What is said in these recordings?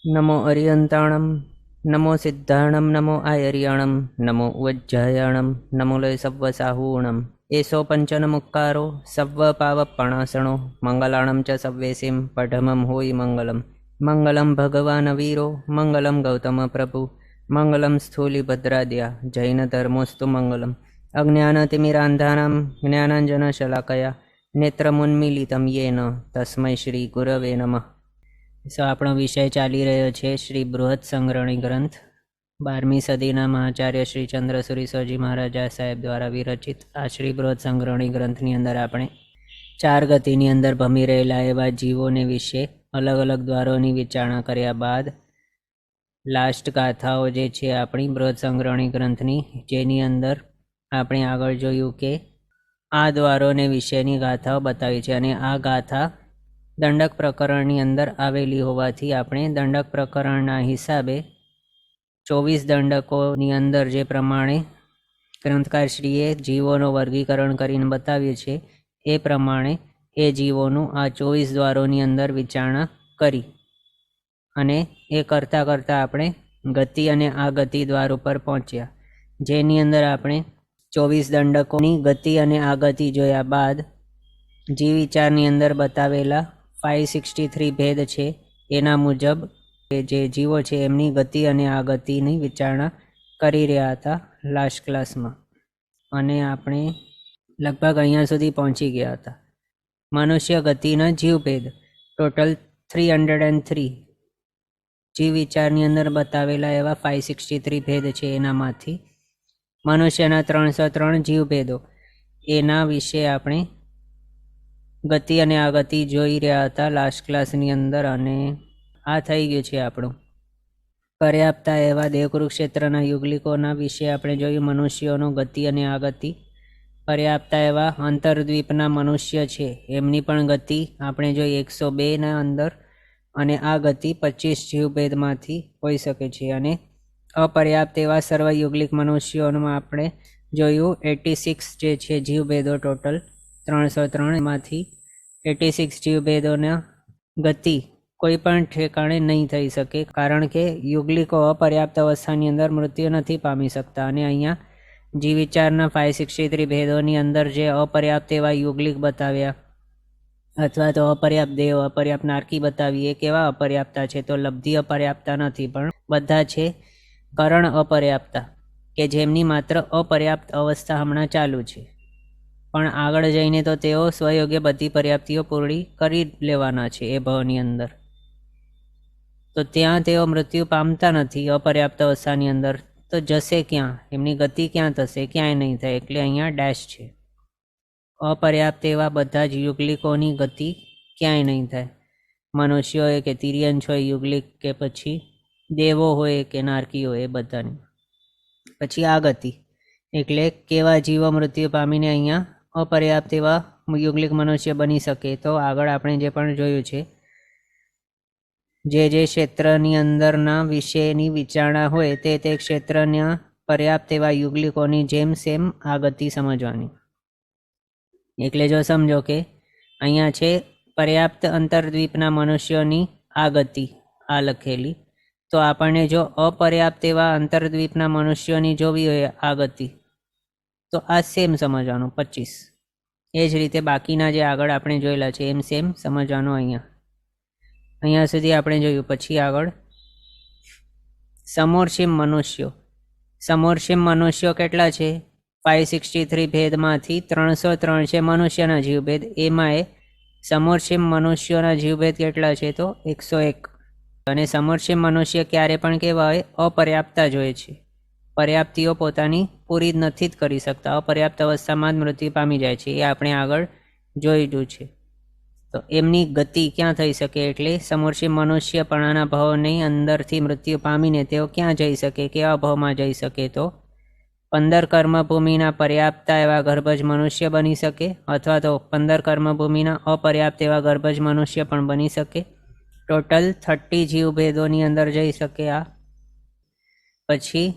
नमो अरियन्ताणं नमो सिद्धाणं नमो आयर्याणं नमो उज्जयाणं नमो लय सव्वसाहूणम् एषो पञ्चनमुक्कारो सव्वपावपणासणो मङ्गलाणं च सव्वेसिं पठमं होयि मङ्गलं मङ्गलं भगवान् वीरो मङ्गलं गौतमप्रभु मङ्गलं स्थूलिभद्राद्या जैनधर्मोऽस्तु मङ्गलम् अज्ञानतिमिरान्धानां ज्ञानाञ्जनशलाकया नेत्रमुन्मीलितं येन तस्मै श्रीगुरवे नमः। આપણો વિષય ચાલી રહ્યો છે શ્રી બૃહદ સંગ્રહણી ગ્રંથ 12મી સદીના મહાચાર્ય શ્રી ચંદ્રસુરી સ્વામી મહારાજા સાહેબ દ્વારા વિરચિત આ શ્રી બૃહદ સંગ્રહણી ગ્રંથની અંદર આપણે 4 ગતિની અંદર ભમી રહેલા એવા જીવોને વિશે અલગ અલગ દ્વારોની વિચારણા કર્યા બાદ લાસ્ટ ગાથાઓ જે છે આપણી બૃહદ સંગ્રહણી ગ્રંથની, જેની અંદર આપણે આગળ જોયું કે આ દ્વારોને વિશેની ગાથાઓ બતાવી છે અને આ ગાથા દંડક પ્રકરણની અંદર આવેલી હોવાથી આપણે દંડક પ્રકરણના હિસાબે 24 દંડકોની અંદર જે પ્રમાણે ગ્રંથકારશ્રીએ જીવોનું વર્ગીકરણ કરીને બતાવ્યું છે એ પ્રમાણે એ જીવોનું આ 24 દ્વારોની અંદર વિચારણા કરી અને એ કરતાં કરતાં આપણે ગતિ અને આ ગતિ દ્વાર ઉપર પહોંચ્યા, જેની અંદર આપણે 24 દંડકોની ગતિ અને આ ગતિ જોયા બાદ જીવ વિચારની અંદર બતાવેલા 563 ભેદ છે એના મુજબ જે જીવો છે એમની ગતિ અને આ ગતિની વિચારણા કરી રહ્યા હતા લાસ્ટ ક્લાસમાં, અને આપણે લગભગ અહીંયા સુધી પહોંચી ગયા હતા. મનુષ્ય ગતિના જીવભેદ ટોટલ 303 જીવ વિચારની અંદર બતાવેલા એવા 563 ભેદ છે. એનામાંથી મનુષ્યના 303 જીવભેદો એના વિશે આપણે ગતિ અને આ ગતિ જોઈ રહ્યા હતા લાસ્ટ ક્લાસની અંદર, અને આ થઈ ગયું છે આપણું. પર્યાપ્તા એવા દેવકુરુક્ષેત્રના યુગલિકોના વિશે આપણે જોયું મનુષ્યોનો ગતિ અને આ ગતિ. પર્યાપ્તા એવા અંતરદ્વીપના મનુષ્ય છે એમની પણ ગતિ આપણે જોઈ 102ના અંદર, અને આ ગતિ 25 જીવભેદમાંથી હોઈ શકે છે. અને અપર્યાપ્ત એવા સર્વયુગલિક મનુષ્યોમાં આપણે જોયું 86 જે છે જીવભેદો ટોટલ 303 માંથી 86 જીવભેદોના ગતિ કોઈ પણ ઠેકાણે નહીં થઈ શકે, કારણ કે યુગલિકો અપર્યાપ્ત અવસ્થાની અંદર મૃત્યુ નથી પામી શકતા. અને અહીંયા જીવ વિચારના 563 ભેદોની અંદર જે અપર્યાપ્ત એવા યુગલિક બતાવ્યા અથવા તો અપર્યાપ્ત દેવ અપર્યાપ્ત નારકી બતાવી, એ કેવા અપર્યાપ્તા છે? તો લબ્ધિ અપર્યાપ્તા નથી, પણ બધા છે કરણ અપર્યાપ્તા, કે જેમની માત્ર અપર્યાપ્ત અવસ્થા હમણાં ચાલુ છે, પણ આગળ જઈને તો તેઓ સ્વયોગ્ય બધી પર્યાપ્તિઓ પૂરી કરી લેવાના છે એ ભાવની અંદર. તો ત્યાં તેઓ મૃત્યુ પામતા નથી અપર્યાપ્ત અવસ્થાની અંદર, તો જશે ક્યાં? એમની ગતિ ક્યાં થશે? ક્યાંય નહીં થાય. એટલે અહીંયા ડેશ છે. અપર્યાપ્ત એવા બધા જ યુગલિકોની ગતિ ક્યાંય નહીં થાય. મનુષ્ય હોય કે તિર્યંશ હોય યુગલિક, કે પછી દેવો હોય કે નારકી હોય, એ બધાની. પછી આ ગતિ એટલે કેવા જીવો મૃત્યુ પામીને અહીંયા અપર્યાપ્ત એવા યુગલિક મનુષ્ય બની શકે. તો આગળ આપણે જે પણ જોયું છે, જે ક્ષેત્રની અંદરના વિષયની વિચારણા હોય તે ક્ષેત્રના પર્યાપ્ત એવા યુગલિકોની જેમ સેમ આ ગતિ સમજવાની. એટલે જો સમજો કે અહીંયા છે પર્યાપ્ત અંતરદ્વીપના મનુષ્યોની આ ગતિ આ લખેલી, તો આપણને જો અપર્યાપ્ત એવા અંતરદ્વીપના મનુષ્યોની જોવી હોય આ ગતિ, તો આ સેમ સમજવાનું 25. એ જ રીતે બાકીના જે આગળ આપણે જોયેલા છે એમ સેમ સમજવાનું. અહીંયા સુધી આપણે જોયું. પછી આગળ સમોર્ષિમ મનુષ્યો. સમોર્ષિમ મનુષ્યો કેટલા છે? 563 ભેદમાંથી 303 છે મનુષ્યના જીવભેદ. એમાં એ સમોર્ષિમ મનુષ્યોના જીવભેદ કેટલા છે? તો 101. અને સમોર્ષિમ મનુષ્ય ક્યારે પણ કેવા હોય? અપર્યાપ્તા જ હોય છે. પર્યાપ્તિઓ પોતાની પૂરી નથી જ કરી શકતા, અપર્યાપ્ત અવસ્થામાં જ મૃત્યુ પામી જાય છે. એ આપણે આગળ જોઈલું છે. તો એમની ગતિ ક્યાં થઈ શકે? એટલે સમોર્ષિમ મનુષ્યપણાના ભાવની અંદરથી મૃત્યુ પામીને તેઓ ક્યાં જઈ શકે? કેવા ભાવમાં જઈ શકે? તો 15 કર્મભૂમિના પર્યાપ્તા એવા ગર્ભજ મનુષ્ય બની શકે, અથવા તો 15 કર્મભૂમિના અપર્યાપ્ત એવા ગર્ભજ મનુષ્ય પણ બની શકે. ટોટલ 30 જીવભેદોની અંદર જઈ શકે આ. પછી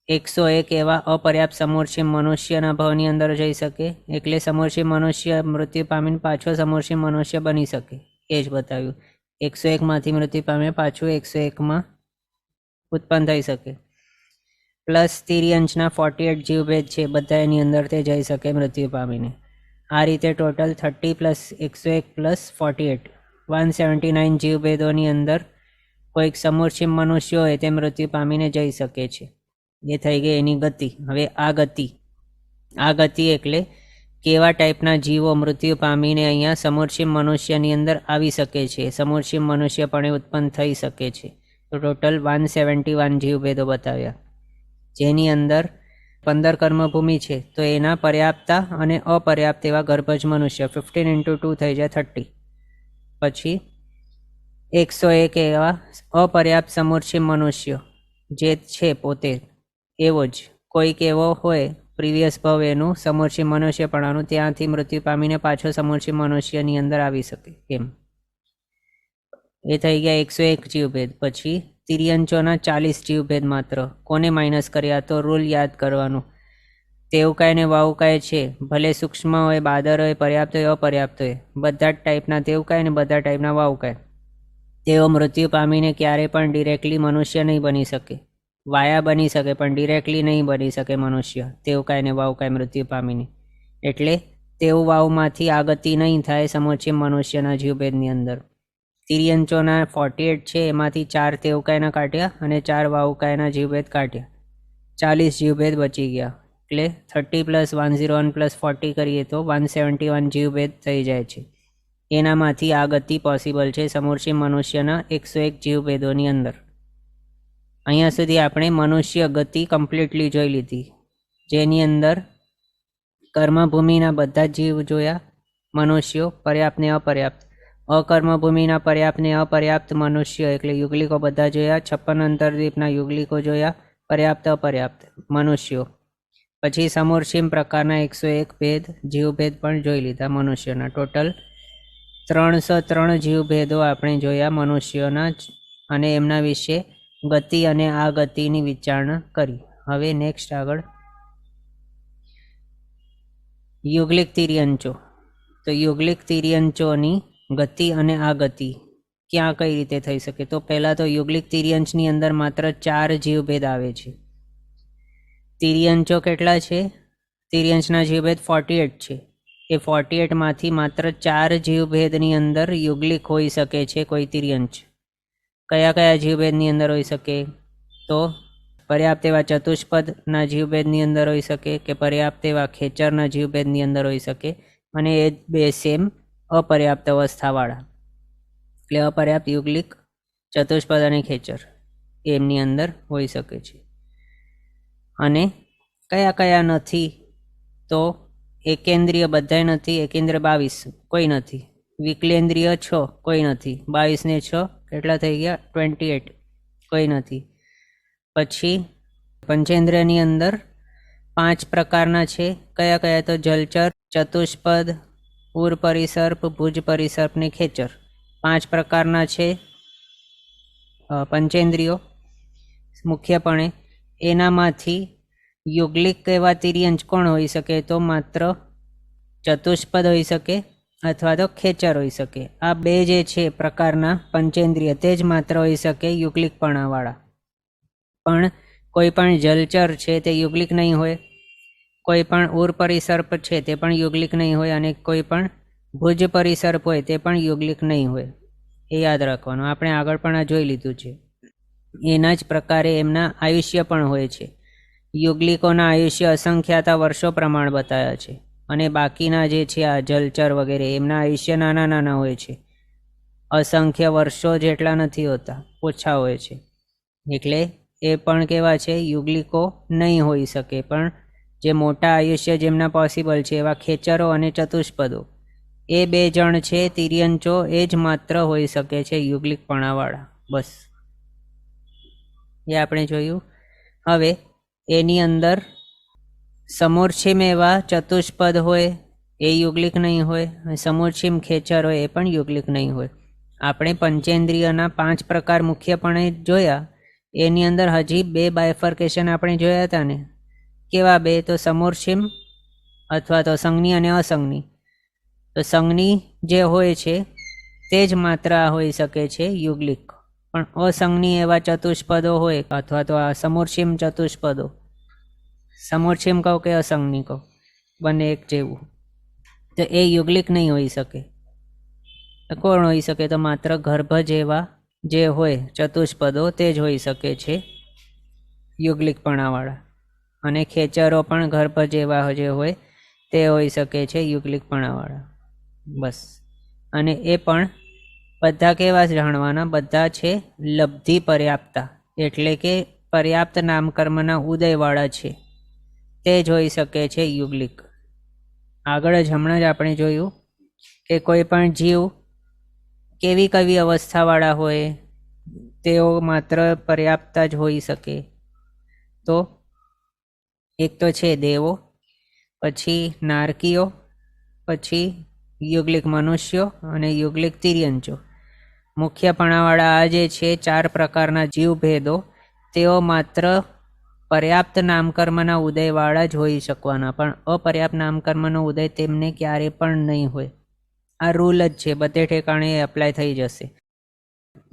101 એવા અપર્યાપ્ત સમોર્ષિમ મનુષ્યના ભાવની અંદર જઈ શકે, એટલે સમોર્ષિમ મનુષ્ય મૃત્યુ પામીને પાછો સમોર્ષિમ મનુષ્ય બની શકે. એ જ બતાવ્યું. 101માંથી મૃત્યુ પામે પાછું 101માં ઉત્પન્ન થઈ શકે. પ્લસ તિર્યંશના 48 જીવભેદ છે, બધા એની અંદર તે જઈ શકે મૃત્યુ પામીને. આ રીતે ટોટલ 30 પ્લસ 101 પ્લસ 48 179 જીવભેદોની અંદર કોઈક સમૂર્છિમ મનુષ્ય હોય તે મૃત્યુ પામીને જઈ શકે છે. એ થઈ ગઈ એની ગતિ. હવે આ ગતિ એટલે કેવા ટાઈપના જીવો મૃત્યુ પામીને અહીંયા સમૂર્છિમ મનુષ્યની અંદર આવી શકે છે, સમૂર્છિમ મનુષ્યપણે ઉત્પન્ન થઈ શકે છે. તો ટોટલ 171 જીવભેદો બતાવ્યા, જેની અંદર 15 કર્મભૂમિ છે, તો એના પર્યાપ્તા અને અપર્યાપ્ત એવા ગર્ભજ મનુષ્ય 15 × 2 થઈ જાય 30. પછી 101 એવા અપર્યાપ્ત સમૂર્છિમ મનુષ્ય જે છે પોતે એવો જ કોઈક એવો હોય પ્રીવિયસ ભાવ એનું સમૂર્છિમ મનુષ્યપણાનું, ત્યાંથી મૃત્યુ પામીને પાછો સમૂર્છિમ મનુષ્યની અંદર આવી શકે એમ. એ થઈ ગયા 101 જીવભેદ. પછી તિર્યંચોના 40 જીવભેદ માત્ર. કોને માઇનસ કર્યા? તો રૂલ યાદ કરવાનું. તેવકાય ને વાવકાય છે, ભલે સૂક્ષ્મ હોય, બાદર હોય, પર્યાપ્ત હોય, અપર્યાપ્ત હોય, બધા જ ટાઈપના તેવકાય ને બધા ટાઈપના વાવકાય, તેઓ મૃત્યુ પામીને ક્યારે પણ ડિરેક્ટલી મનુષ્ય નહીં બની શકે. વાયા બની શકે પણ ડિરેક્ટલી નહીં બની શકે મનુષ્ય, તેવકાય ને વાવકાય મૃત્યુ પામીને. એટલે તેવ વાવમાંથી આ ગતિ નહીં થાય સમૂર્છિમ મનુષ્યના જીવભેદની અંદર. તિર્યંચોના 48 છે, એમાંથી 4 તેવકાયના કાઢ્યા અને 4 વાવકાયના જીવભેદ કાઢ્યા. 40 જીવભેદ બચી ગયા. એટલે 30 + 101 + 40 કરીએ તો 171 જીવભેદ થઈ જાય છે. એનામાંથી આ ગતિ પોસિબલ છે સમૂર્છિમ મનુષ્યના 101 જીવભેદોની અંદર. અહીંયા સુધી આપણે મનુષ્ય ગતિ કમ્પ્લીટલી જોઈ લીધી, જેની અંદર કર્મભૂમિના બધા જીવ જોયા મનુષ્યો, પર્યાપ્ત ને અપર્યાપ્ત. અકર્મભૂમિના પર્યાપ્ત ને અપર્યાપ્ત મનુષ્ય એટલે યુગલિકો બધા જોયા. 56 અંતરદ્વીપના યુગલિકો જોયા, પર્યાપ્ત અપર્યાપ્ત મનુષ્યો. પછી સમૂર્છિમ પ્રકારના 101 ભેદ જીવભેદ પણ જોઈ લીધા મનુષ્યના. ટોટલ 303 જીવભેદો આપણે જોયા મનુષ્યોના જ, અને એમના વિશે ગતિ અને આ ગતિની વિચારણા કરી. હવે નેક્સ્ટ આગળ યુગલિક તિર્યંચો. તો યુગલિક તિર્યંચોની ગતિ અને આ ગતિ ક્યાં કઈ રીતે થઈ શકે? તો પહેલાં તો યુગલિક તિર્યંચની અંદર માત્ર 4 જીવભેદ આવે છે. તિર્યંચો કેટલા છે? તિર્યંચના જીવભેદ 48 છે. એ 48માંથી માત્ર 4 જીવભેદની અંદર યુગલિક હોઈ શકે છે કોઈ તિર્યંચ. કયા કયા જીવભેદની અંદર હોઈ શકે? તો પર્યાપ્ત એવા ચતુષ્પદના જીવભેદની અંદર હોઈ શકે, કે પર્યાપ્ત એવા ખેચરના જીવભેદની અંદર હોઈ શકે, અને એ બે સેમ અપર્યાપ્ત અવસ્થાવાળા, એટલે અપર્યાપ્ત યુગલિક, ચતુષ્પદ અને ખેચર એમની અંદર હોઈ શકે છે. અને કયા કયા નથી? તો એકેન્દ્રિય બધાય નથી. એકેન્દ્રિય 22 કોઈ નથી. વિકલેન્દ્રિય 6 કોઈ નથી. 22 ને 6 કેટલા થઈ ગયા? 28 કોઈ નથી. પછી પંચેન્દ્રિયની અંદર 5 પ્રકારના છે. કયા કયા? તો જલચર, ચતુષ્પદ, પૂર પરિસર્પ, ભુજ પરિસર્પ ને ખેચર. 5 પ્રકારના છે પંચેન્દ્રિયો મુખ્યપણે. એનામાંથી યુગલિક એવા તિર્યંચ કોણ હોઈ શકે? તો માત્ર ચતુષ્પદ હોઈ શકે અથવા તો ખેચર હોઈ શકે. આ બે જે છે પ્રકારના પંચેન્દ્રિય તે જ માત્ર હોઈ શકે યુગલિકપણાવાળા. પણ કોઈ પણ જલચર છે તે યુગલિક નહીં હોય, કોઈ પણ ઉર પરિસર્પ છે તે પણ યુગલિક નહીં હોય, અને કોઈ પણ ભુજ પરિસર્પ હોય તે પણ યુગલિક નહીં હોય. એ યાદ રાખવાનું. આપણે આગળ પણ આ જોઈ લીધું છે. એના જ પ્રકારે એમના આયુષ્ય પણ હોય છે. યુગલિકોના આયુષ્ય અસંખ્યાતા વર્ષો પ્રમાણ બતાવ્યા છે, અને બાકીના જે છે આ જલચર વગેરે એમના આયુષ્ય નાના નાના હોય છે, અસંખ્ય વર્ષો જેટલા નથી હોતા, ઓછા હોય છે. એટલે એ પણ કેવા છે? યુગલિકો નહીં હોઈ શકે. પણ જે મોટા આયુષ્ય જેમના પોસિબલ છે એવા ખેચરો અને ચતુષ્પદો, એ 2 જણ છે તિર્યંચો, એ જ માત્ર હોઈ શકે છે યુગલિકપણાવાળા. બસ એ આપણે જોયું. હવે એની અંદર સમૂર્છિમ એવા ચતુષ્પદ હોય એ યુગલિક નહીં હોય, સમૂર્છિમ ખેચર હોય એ પણ યુગલિક નહીં હોય. આપણે પંચેન્દ્રિયના 5 પ્રકાર મુખ્યપણે જોયા. એની અંદર હજી 2 બાયફર્કેશન આપણે જોયા હતા ને. કેવા 2? તો સમૂર્છિમ અથવા તો સંજ્ઞી અને અસંજ્ઞી. તો સંજ્ઞી જે હોય છે તે જ માત્ર આ હોઈ શકે છે યુગલિક. પણ અસંજ્ઞી એવા ચતુષ્પદો હોય અથવા તો આ સમૂર્છિમ ચતુષ્પદો, સમૂર્છિમ કહો કે અસંજ્ઞી કહો, બંને એક જેવું, તો એ યુગલિક નહીં હોઈ શકે. કોણ હોઈ શકે? તો માત્ર ગર્ભ જેવા જે હોય ચતુષ્પદો તે જ હોઈ શકે છે યુગલિકપણાવાળા. અને ખેચરો પણ ગર્ભ જેવા જે હોય તે હોઈ શકે છે યુગલિકપણાવાળા. બસ. અને એ પણ બધા કેવા જાણવાના? બધા છે લબ્ધિ પર્યાપ્તા, એટલે કે પર્યાપ્ત નામકર્મના ઉદયવાળા છે, તે જ હોઈ શકે છે યુગલિક. આગળ જ હમણાં જ આપણે જોયું કે કોઈ પણ જીવ કેવી કેવી અવસ્થાવાળા હોય, તેઓ માત્ર પર્યાપ્ત જ હોઈ શકે. તો એક તો છે દેવો, પછી નારકીઓ, પછી યુગલિક મનુષ્યો અને યુગલિક તિર્યંચો. મુખ્યપણાવાળા આ જે છે 4 પ્રકારના જીવભેદો, તેઓ માત્ર પર્યાપ્ત નામકર્મના ઉદયવાળા જ હોઈ શકવાના, પણ અપર્યાપ્ત નામકર્મનો ઉદય તેમને ક્યારે પણ નહીં હોય. આ રૂલ જ છે, બધે ઠેકાણે એપ્લાય થઈ જશે.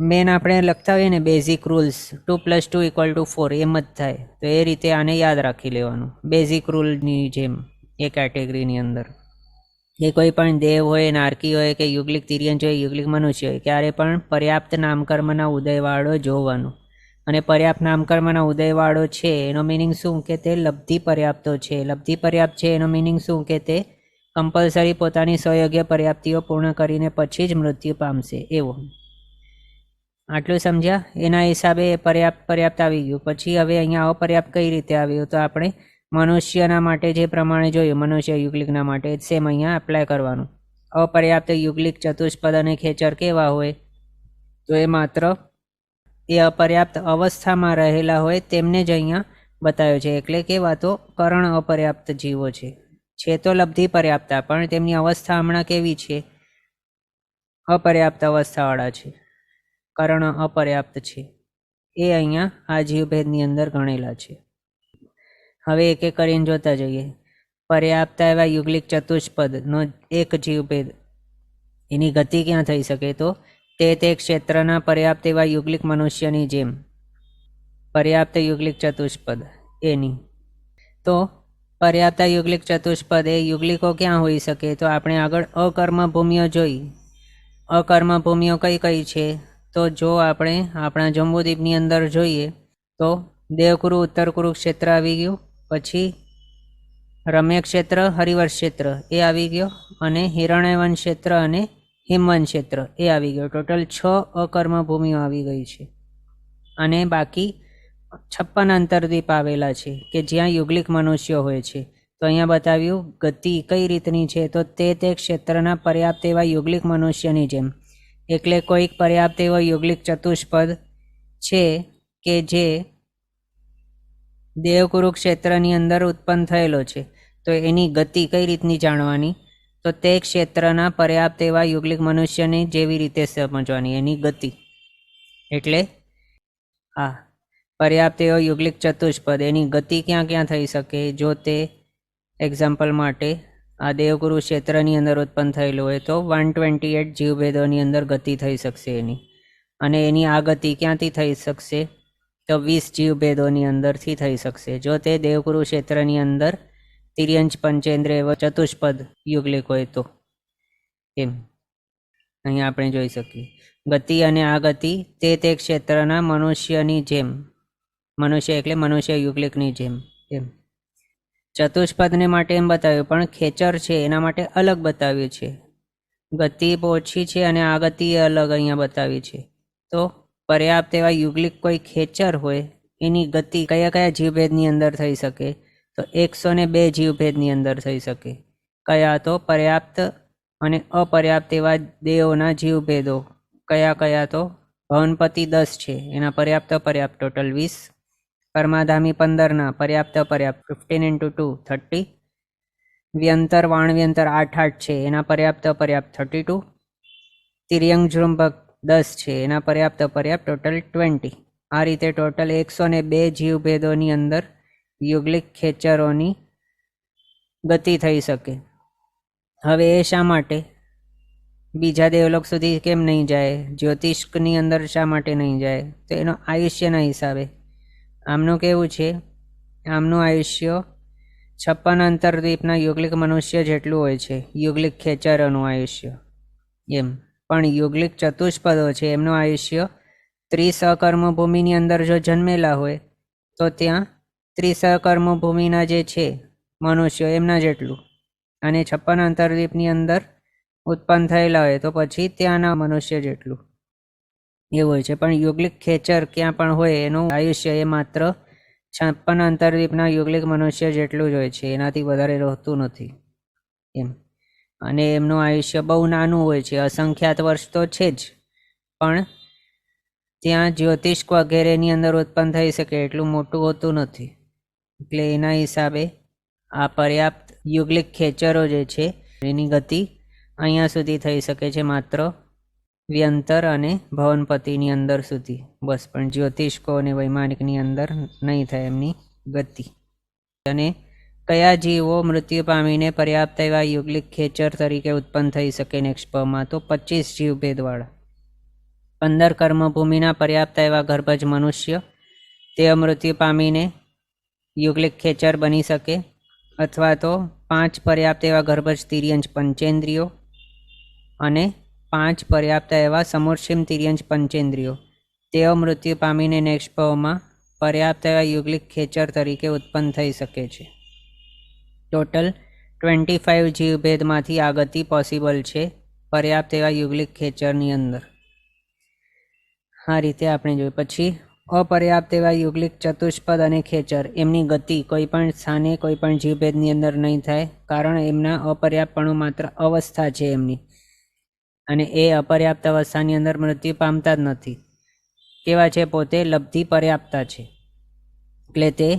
મેન આપણે લખતા હોઈએ ને બેઝિક રૂલ્સ, 2 + 2 = 4, એમ જ થાય. તો એ રીતે આને યાદ રાખી લેવાનું બેઝિક રૂલની જેમ. એ કેટેગરીની અંદર એ કોઈ પણ દેવ હોય, નારકી હોય કે યુગલિક તિર્યંચ હોય, યુગલિક મનુષ્ય હોય, ક્યારે પણ પર્યાપ્ત નામકર્મના ઉદયવાળો જોવાનો. અને પર્યાપ્ત નામકર્મના ઉદયવાળો છે એનો મિનિંગ શું? કે તે લબ્ધિ પર્યાપ્તો છે. લબ્ધિ પર્યાપ્ત છે એનો મિનિંગ શું? કે તે કમ્પલસરી પોતાની સ્વયોગ્ય પર્યાપ્તિઓ પૂર્ણ કરીને પછી જ મૃત્યુ પામશે, એવો. આટલું સમજ્યા? એના હિસાબે પર્યાપ્ત આવી ગયું. પછી હવે અહીંયા અપર્યાપ્ત કઈ રીતે આવ્યું? તો આપણે મનુષ્યના માટે જે પ્રમાણે જોયું, મનુષ્ય યુગલિકના માટે સેમ અહીંયા એપ્લાય કરવાનું. અપર્યાપ્ત યુગલિક ચતુષ્પદ અને ખેચર કેવા હોય? તો એ માત્ર એ અપર્યાપ્ત અવસ્થામાં રહેલા હોય તેમને જ અહીંયા બતાવ્યો છે. એટલે કેવા? તો કરણ અપર્યાપ્ત જીવો છે તો લબ્ધિ પર્યાપ્તા, પણ તેમની અવસ્થા હમણાં કેવી છે? અપર્યાપ્ત અવસ્થાવાળા છે, કરણ અપર્યાપ્ત છે. એ અહીંયા આ જીવભેદની અંદર ગણેલા છે. હવે એક એક કરીને જોતા જઈએ. પર્યાપ્ત એવા યુગલિક ચતુષ્પદનો એક જીવભેદ, એની ગતિ ક્યાં થઈ શકે? તો તે ક્ષેત્રના પર્યાપ્ત એવા યુગલિક મનુષ્યની જેમ. પર્યાપ્ત યુગલિક ચતુષ્પદ એની. તો પર્યાપ્ત યુગલિક ચતુષ્પદ એ યુગલિકો ક્યાં હોઈ શકે? તો આપણે આગળ અકર્મ ભૂમિઓ જોઈ. અકર્મ ભૂમિઓ કઈ કઈ છે? તો જો આપણે આપણા જંબુદ્વીપની અંદર જોઈએ તો દેવકુરુ ઉત્તર કુરુક્ષેત્ર આવી ગયું, પછી રમ્ય ક્ષેત્ર, હરિવર્ષ ક્ષેત્ર એ આવી ગયો, અને હિરણ્યવન ક્ષેત્ર અને હિમવન ક્ષેત્ર એ આવી ગયો. ટોટલ 6 અકર્મ ભૂમિઓ આવી ગઈ છે. અને બાકી 56 અંતરદ્વીપ આવેલા છે કે જ્યાં યુગલિક મનુષ્યો હોય છે. તો અહીંયા બતાવ્યું ગતિ કઈ રીતની છે? તો તે ક્ષેત્રના પર્યાપ્ત એવા યુગલિક મનુષ્યની જેમ. એટલે કોઈક પર્યાપ્ત એવો યુગલિક ચતુષ્પદ છે કે જે દેવકુરુ ક્ષેત્રની અંદર ઉત્પન્ન થયેલો છે. તો એની ગતિ કઈ રીતની જાણવાની? તો તે ક્ષેત્રના પર્યાપ્ત એવા યુગલિક મનુષ્યની જેવી રીતે સમજવાની એની ગતિ. એટલે હા, પર્યાપ્ત એવો યુગલિક ચતુષ્પદ, એની ગતિ ક્યાં ક્યાં થઈ શકે? જો તે એક્ઝામ્પલ માટે આ દેવગુરુ ક્ષેત્રની અંદર ઉત્પન્ન થયેલું હોય તો 128 જીવભેદોની અંદર ગતિ થઈ શકશે એની. અને એની આ ગતિ ક્યાંથી થઈ શકશે? તો 20 જીવભેદોની અંદરથી થઈ શકશે, જો તે દેવગુરુ ક્ષેત્રની અંદર તિર્યંચ પંચેન્દ્રિય ચતુષ્પદ યુગલિક હોય તો. એમ અહીંયા આપણે જોઈ શકીએ ગતિ. અને આ ગતિ તે ક્ષેત્રના મનુષ્યની જેમ. મનુષ્ય એટલે મનુષ્ય યુગલિકની જેમ. એમ ચતુષ્પદને માટે એમ બતાવ્યું, પણ ખેચર છે એના માટે અલગ બતાવ્યું છે. ગતિ ઓછી છે અને આ ગતિ અલગ અહીંયા બતાવી છે. તો પર્યાપ્ત એવા યુગલિક કોઈ ખેચર હોય એની ગતિ કયા કયા જીવભેદની અંદર થઈ શકે? તો 102 જીવભેદની અંદર થઈ શકે. કયા? તો પર્યાપ્ત અને અપર્યાપ્ત એવા દેવોના જીવભેદો. કયા કયા? તો ભવનપતિ 10 છે, એના પર્યાપ્ત અપર્યાપ્ત ટોટલ 20. કર્માધામી 15ના પર્યાપ્ત અપર્યાપ્ત 15 × 2 30. વ્યંતર વાણવ્યંતર 8 છે, એના પર્યાપ્ત અપર્યાપ્ત 32. તિર્યંગ જૃંભક 10 છે, એના પર્યાપ્ત અપર્યાપ્ત ટોટલ 20. આ રીતે ટોટલ 102 જીવભેદોની અંદર યુગલિક ખેચરોની ગતિ થઈ શકે. હવે એ શા માટે? બીજા દેવલોક સુધી કેમ નહીં જાય, જ્યોતિષની અંદર શા માટે નહીં જાય? તો એનો આયુષ્યના હિસાબે. આમનું કેવું છે, આમનું આયુષ્ય 56 અંતરદ્વીપના યુગલિક મનુષ્ય જેટલું હોય છે, યુગલિક ખેચરોનું આયુષ્ય એમ. પણ યુગલિક ચતુષ્પદો છે એમનું આયુષ્ય 30 અકર્મભૂમિની અંદર જો જન્મેલા હોય તો ત્યાં 30 અકર્મભૂમિના જે છે મનુષ્યો એમના જેટલું, અને 56 અંતરદ્વીપની અંદર ઉત્પન્ન થયેલા હોય તો પછી ત્યાંના મનુષ્ય જેટલું એવું હોય છે. પણ યુગલિક ખેચર ક્યાં પણ હોય એનું આયુષ્ય એ માત્ર 56 અંતરદ્વીપના યુગલિક મનુષ્ય જેટલું જ હોય છે, એનાથી વધારે રહેતું નથી એમ. અને એમનું આયુષ્ય બહુ નાનું હોય છે, અસંખ્યાત વર્ષ તો છે જ, પણ ત્યાં જ્યોતિષ વગેરેની અંદર ઉત્પન્ન થઈ શકે એટલું મોટું હોતું નથી. એટલે એના હિસાબે આ પર્યાપ્ત યુગલિક ખેચરો જે છે એની ગતિ અહીંયા સુધી થઈ શકે છે, માત્ર વ્યંતર અને ભવનપતિની અંદર સુધી બસ. પણ જ્યોતિષકો અને વૈમાનિકની અંદર નહીં થાય એમની ગતિ. અને કયા જીવો મૃત્યુ પામીને પર્યાપ્ત એવા યુગલિક ખેચર તરીકે ઉત્પન્ન થઈ શકે નેક્સ્ટ પમાં? તો 25 જીવભેદવાળા 15 કર્મભૂમિના પર્યાપ્ત એવા ગર્ભજ મનુષ્ય તે મૃત્યુ પામીને યુગલિક ખેચર બની શકે, અથવા તો 5 પર્યાપ્ત એવા ગર્ભજ તિર્યંજ પંચેન્દ્રિયો અને 5 પર્યાપ્ત એવા સમૂર્છિમ તિર્યંજ પંચેન્દ્રિયો તેઓ મૃત્યુ પામીને નેક્સ્ટ પવમાં પર્યાપ્ત એવા યુગલિક ખેચર તરીકે ઉત્પન્ન થઈ શકે છે. ટોટલ 25 જીવભેદમાંથી આ ગતિ પોસિબલ છે પર્યાપ્ત એવા યુગલિક ખેચરની અંદર. આ રીતે આપણે જોયું. પછી અપર્યાપ્ત એવા યુગલિક ચતુષ્પદ અને ખેચર એમની ગતિ કોઈ પણ સ્થાને કોઈ પણ જીવભેદની અંદર નહીં થાય, કારણ એમના અપર્યાપ્તપણું માત્ર અવસ્થા છે એમની, અને એ અપર્યાપ્ત અવસ્થાની અંદર મૃત્યુ પામતા જ નથી. કેવા છે? પોતે લબ્ધિ પર્યાપ્તા છે, એટલે તે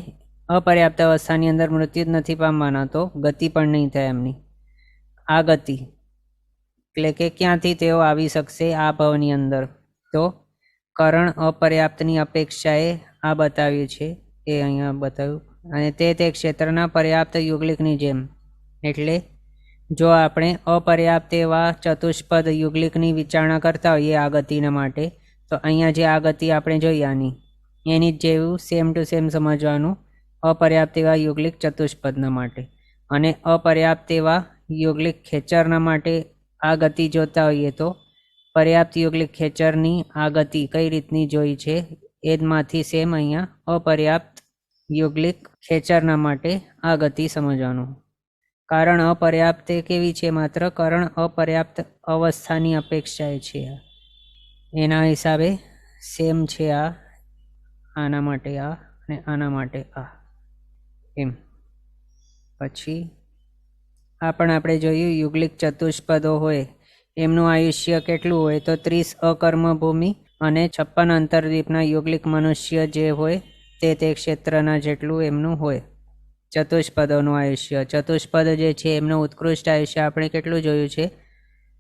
અપર્યાપ્ત અવસ્થાની અંદર મૃત્યુ જ નથી પામવાના, તો ગતિ પણ નહીં થાય એમની. આ ગતિ એટલે કે ક્યાંથી તેઓ આવી શકશે આ ભવની અંદર? તો કરણ અપર્યાપ્તની અપેક્ષાએ આ બતાવ્યું છે, એ અહીંયા બતાવ્યું. અને તે ક્ષેત્રના પર્યાપ્ત યુગલિકની જેમ. એટલે જો આપણે અપર્યાપ્ત એવા ચતુષ્પદ યુગલિકની વિચારણા કરતા હોઈએ આ ગતિના માટે, તો અહીંયા જે આ ગતિ આપણે જોઈ આની એની જ જેવું સેમ ટુ સેમ સમજવાનું અપર્યાપ્ત એવા યુગલિક ચતુષ્પદના માટે. અને અપર્યાપ્ત એવા યુગલિક ખેચરના માટે આ ગતિ જોતા હોઈએ તો પર્યાપ્ત યુગલિક ખેચરની આ ગતિ કઈ રીતની જોઈ છે એ માંથી સેમ અહીંયા અપર્યાપ્ત યુગલિક ખેચરના માટે આ ગતિ સમજવાનું. કારણ અપર્યાપ્ત કેવી છે? માત્ર કારણ અપર્યાપ્ત અવસ્થાની અપેક્ષાએ છે, એના હિસાબે સેમ છે આ, આના માટે આ અને આના માટે આ એમ. પછી આ પણ આપણે જોયું યુગલિક ચતુષ્પદો હોય એમનું આયુષ્ય કેટલું હોય? તો 30 અકર્મભૂમિ અને 56 અંતરદ્વીપના યુગલિક મનુષ્ય જે હોય તે ક્ષેત્રના જેટલું એમનું હોય ચતુષ્પદોનું આયુષ્ય. ચતુષ્પદ જે છે એમનું ઉત્કૃષ્ટ આયુષ્ય આપણે કેટલું જોયું છે?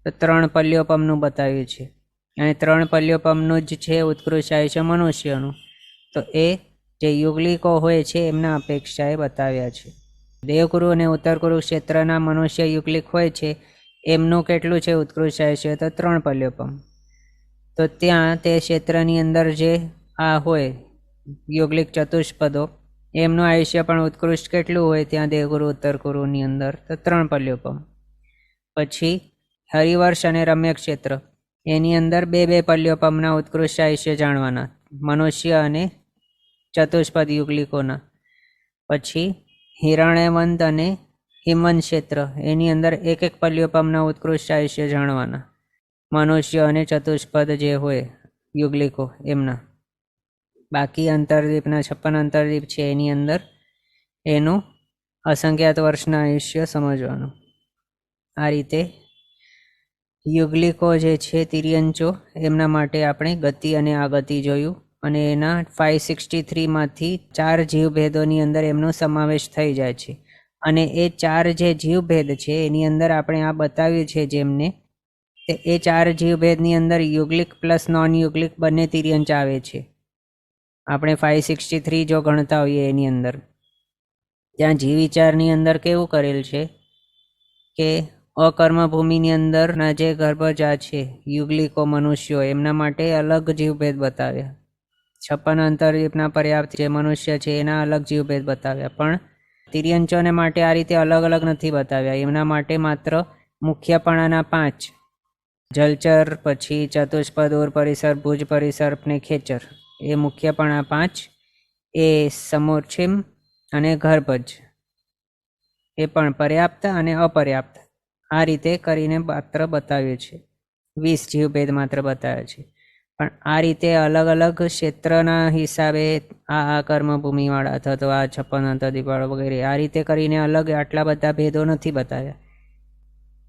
તો 3 પલ્યોપમનું બતાવ્યું છે, અને 3 પલ્યોપમનું જ છે ઉત્કૃષ્ટ આયુષ્ય મનુષ્યનું. તો એ જે યુગલિકો હોય છે એમના અપેક્ષાએ બતાવ્યા છે. દેવકુરુ અને ઉત્તર કુરુ ક્ષેત્રના મનુષ્ય યુગલિક હોય છે એમનું કેટલું છે ઉત્કૃષ્ટ આયુષ્ય? તો 3 પલ્યોપમ. તો ત્યાં તે ક્ષેત્રની અંદર જે આ હોય યુગલિક ચતુષ્પદો એમનું આયુષ્ય પણ ઉત્કૃષ્ટ કેટલું હોય ત્યાં દેવગુરુ ઉત્તર કુરુની અંદર? તો 3 પલ્યોપમ. પછી હરિવર્ષ અને રમ્ય ક્ષેત્ર એની અંદર 2 પલ્યોપમના ઉત્કૃષ્ટ આયુષ્ય જાણવાના મનુષ્ય અને ચતુષ્પદ યુગલિકોના. પછી હિરણ્યવંત અને હિમવંત ક્ષેત્ર એની અંદર 1 પલ્યોપમના ઉત્કૃષ્ટ આયુષ્ય જાણવાના મનુષ્ય અને ચતુષ્પદ જે હોય યુગલિકો એમના. બાકી અંતરદ્વીપના 56 અંતરદ્વીપ છે એની અંદર એનું અસંખ્યાત વર્ષના આયુષ્ય સમજવાનું. આ રીતે યુગલિકો જે છે તિર્યંચો એમના માટે આપણે ગતિ અને આગતિ જોયું, અને એના 563માંથી 4 જીવભેદોની અંદર એમનો સમાવેશ થઈ જાય છે. અને એ 4 જે જીવભેદ છે એની અંદર આપણે આ બતાવ્યું છે જેમને, એ 4 જીવભેદની અંદર યુગલિક પ્લસ નોન યુગલિક બંને તિર્યંચ આવે છે. આપણે 563 જો ગણતા હોઈએ એની અંદર ત્યાં જીવ વિચારની અંદર કેવું કરેલ છે કે અકર્મભૂમિની અંદરના જે ગર્ભજા છે, યુગલિકો મનુષ્યો, એમના માટે અલગ જીવભેદ બતાવ્યા. 56 અંતરદીપના પર્યાપ્ત જે મનુષ્ય છે એના અલગ જીવભેદ બતાવ્યા. પણ તિર્યંચોને માટે આ રીતે અલગ અલગ નથી બતાવ્યા. એમના માટે માત્ર મુખ્યપણાના 5 જલચર, પછી ચતુષ્પદ, ઉર પરિસર, ભુજ પરિસર ને ખેચર, એ મુખ્યપણા 5, એ સમોર્છિમ અને ગર્ભજ, એ પણ પર્યાપ્ત અને અપર્યાપ્ત, આ રીતે કરીને માત્ર બતાવ્યું છે. 20 જીવભેદ માત્ર બતાવ્યા છે. પણ આ રીતે અલગ અલગ ક્ષેત્રના હિસાબે આ કર્મભૂમિવાળા અથવા તો આ 56 અંતરદીપવાળા વગેરે આ રીતે કરીને અલગ આટલા બધા ભેદો નથી બતાવ્યા.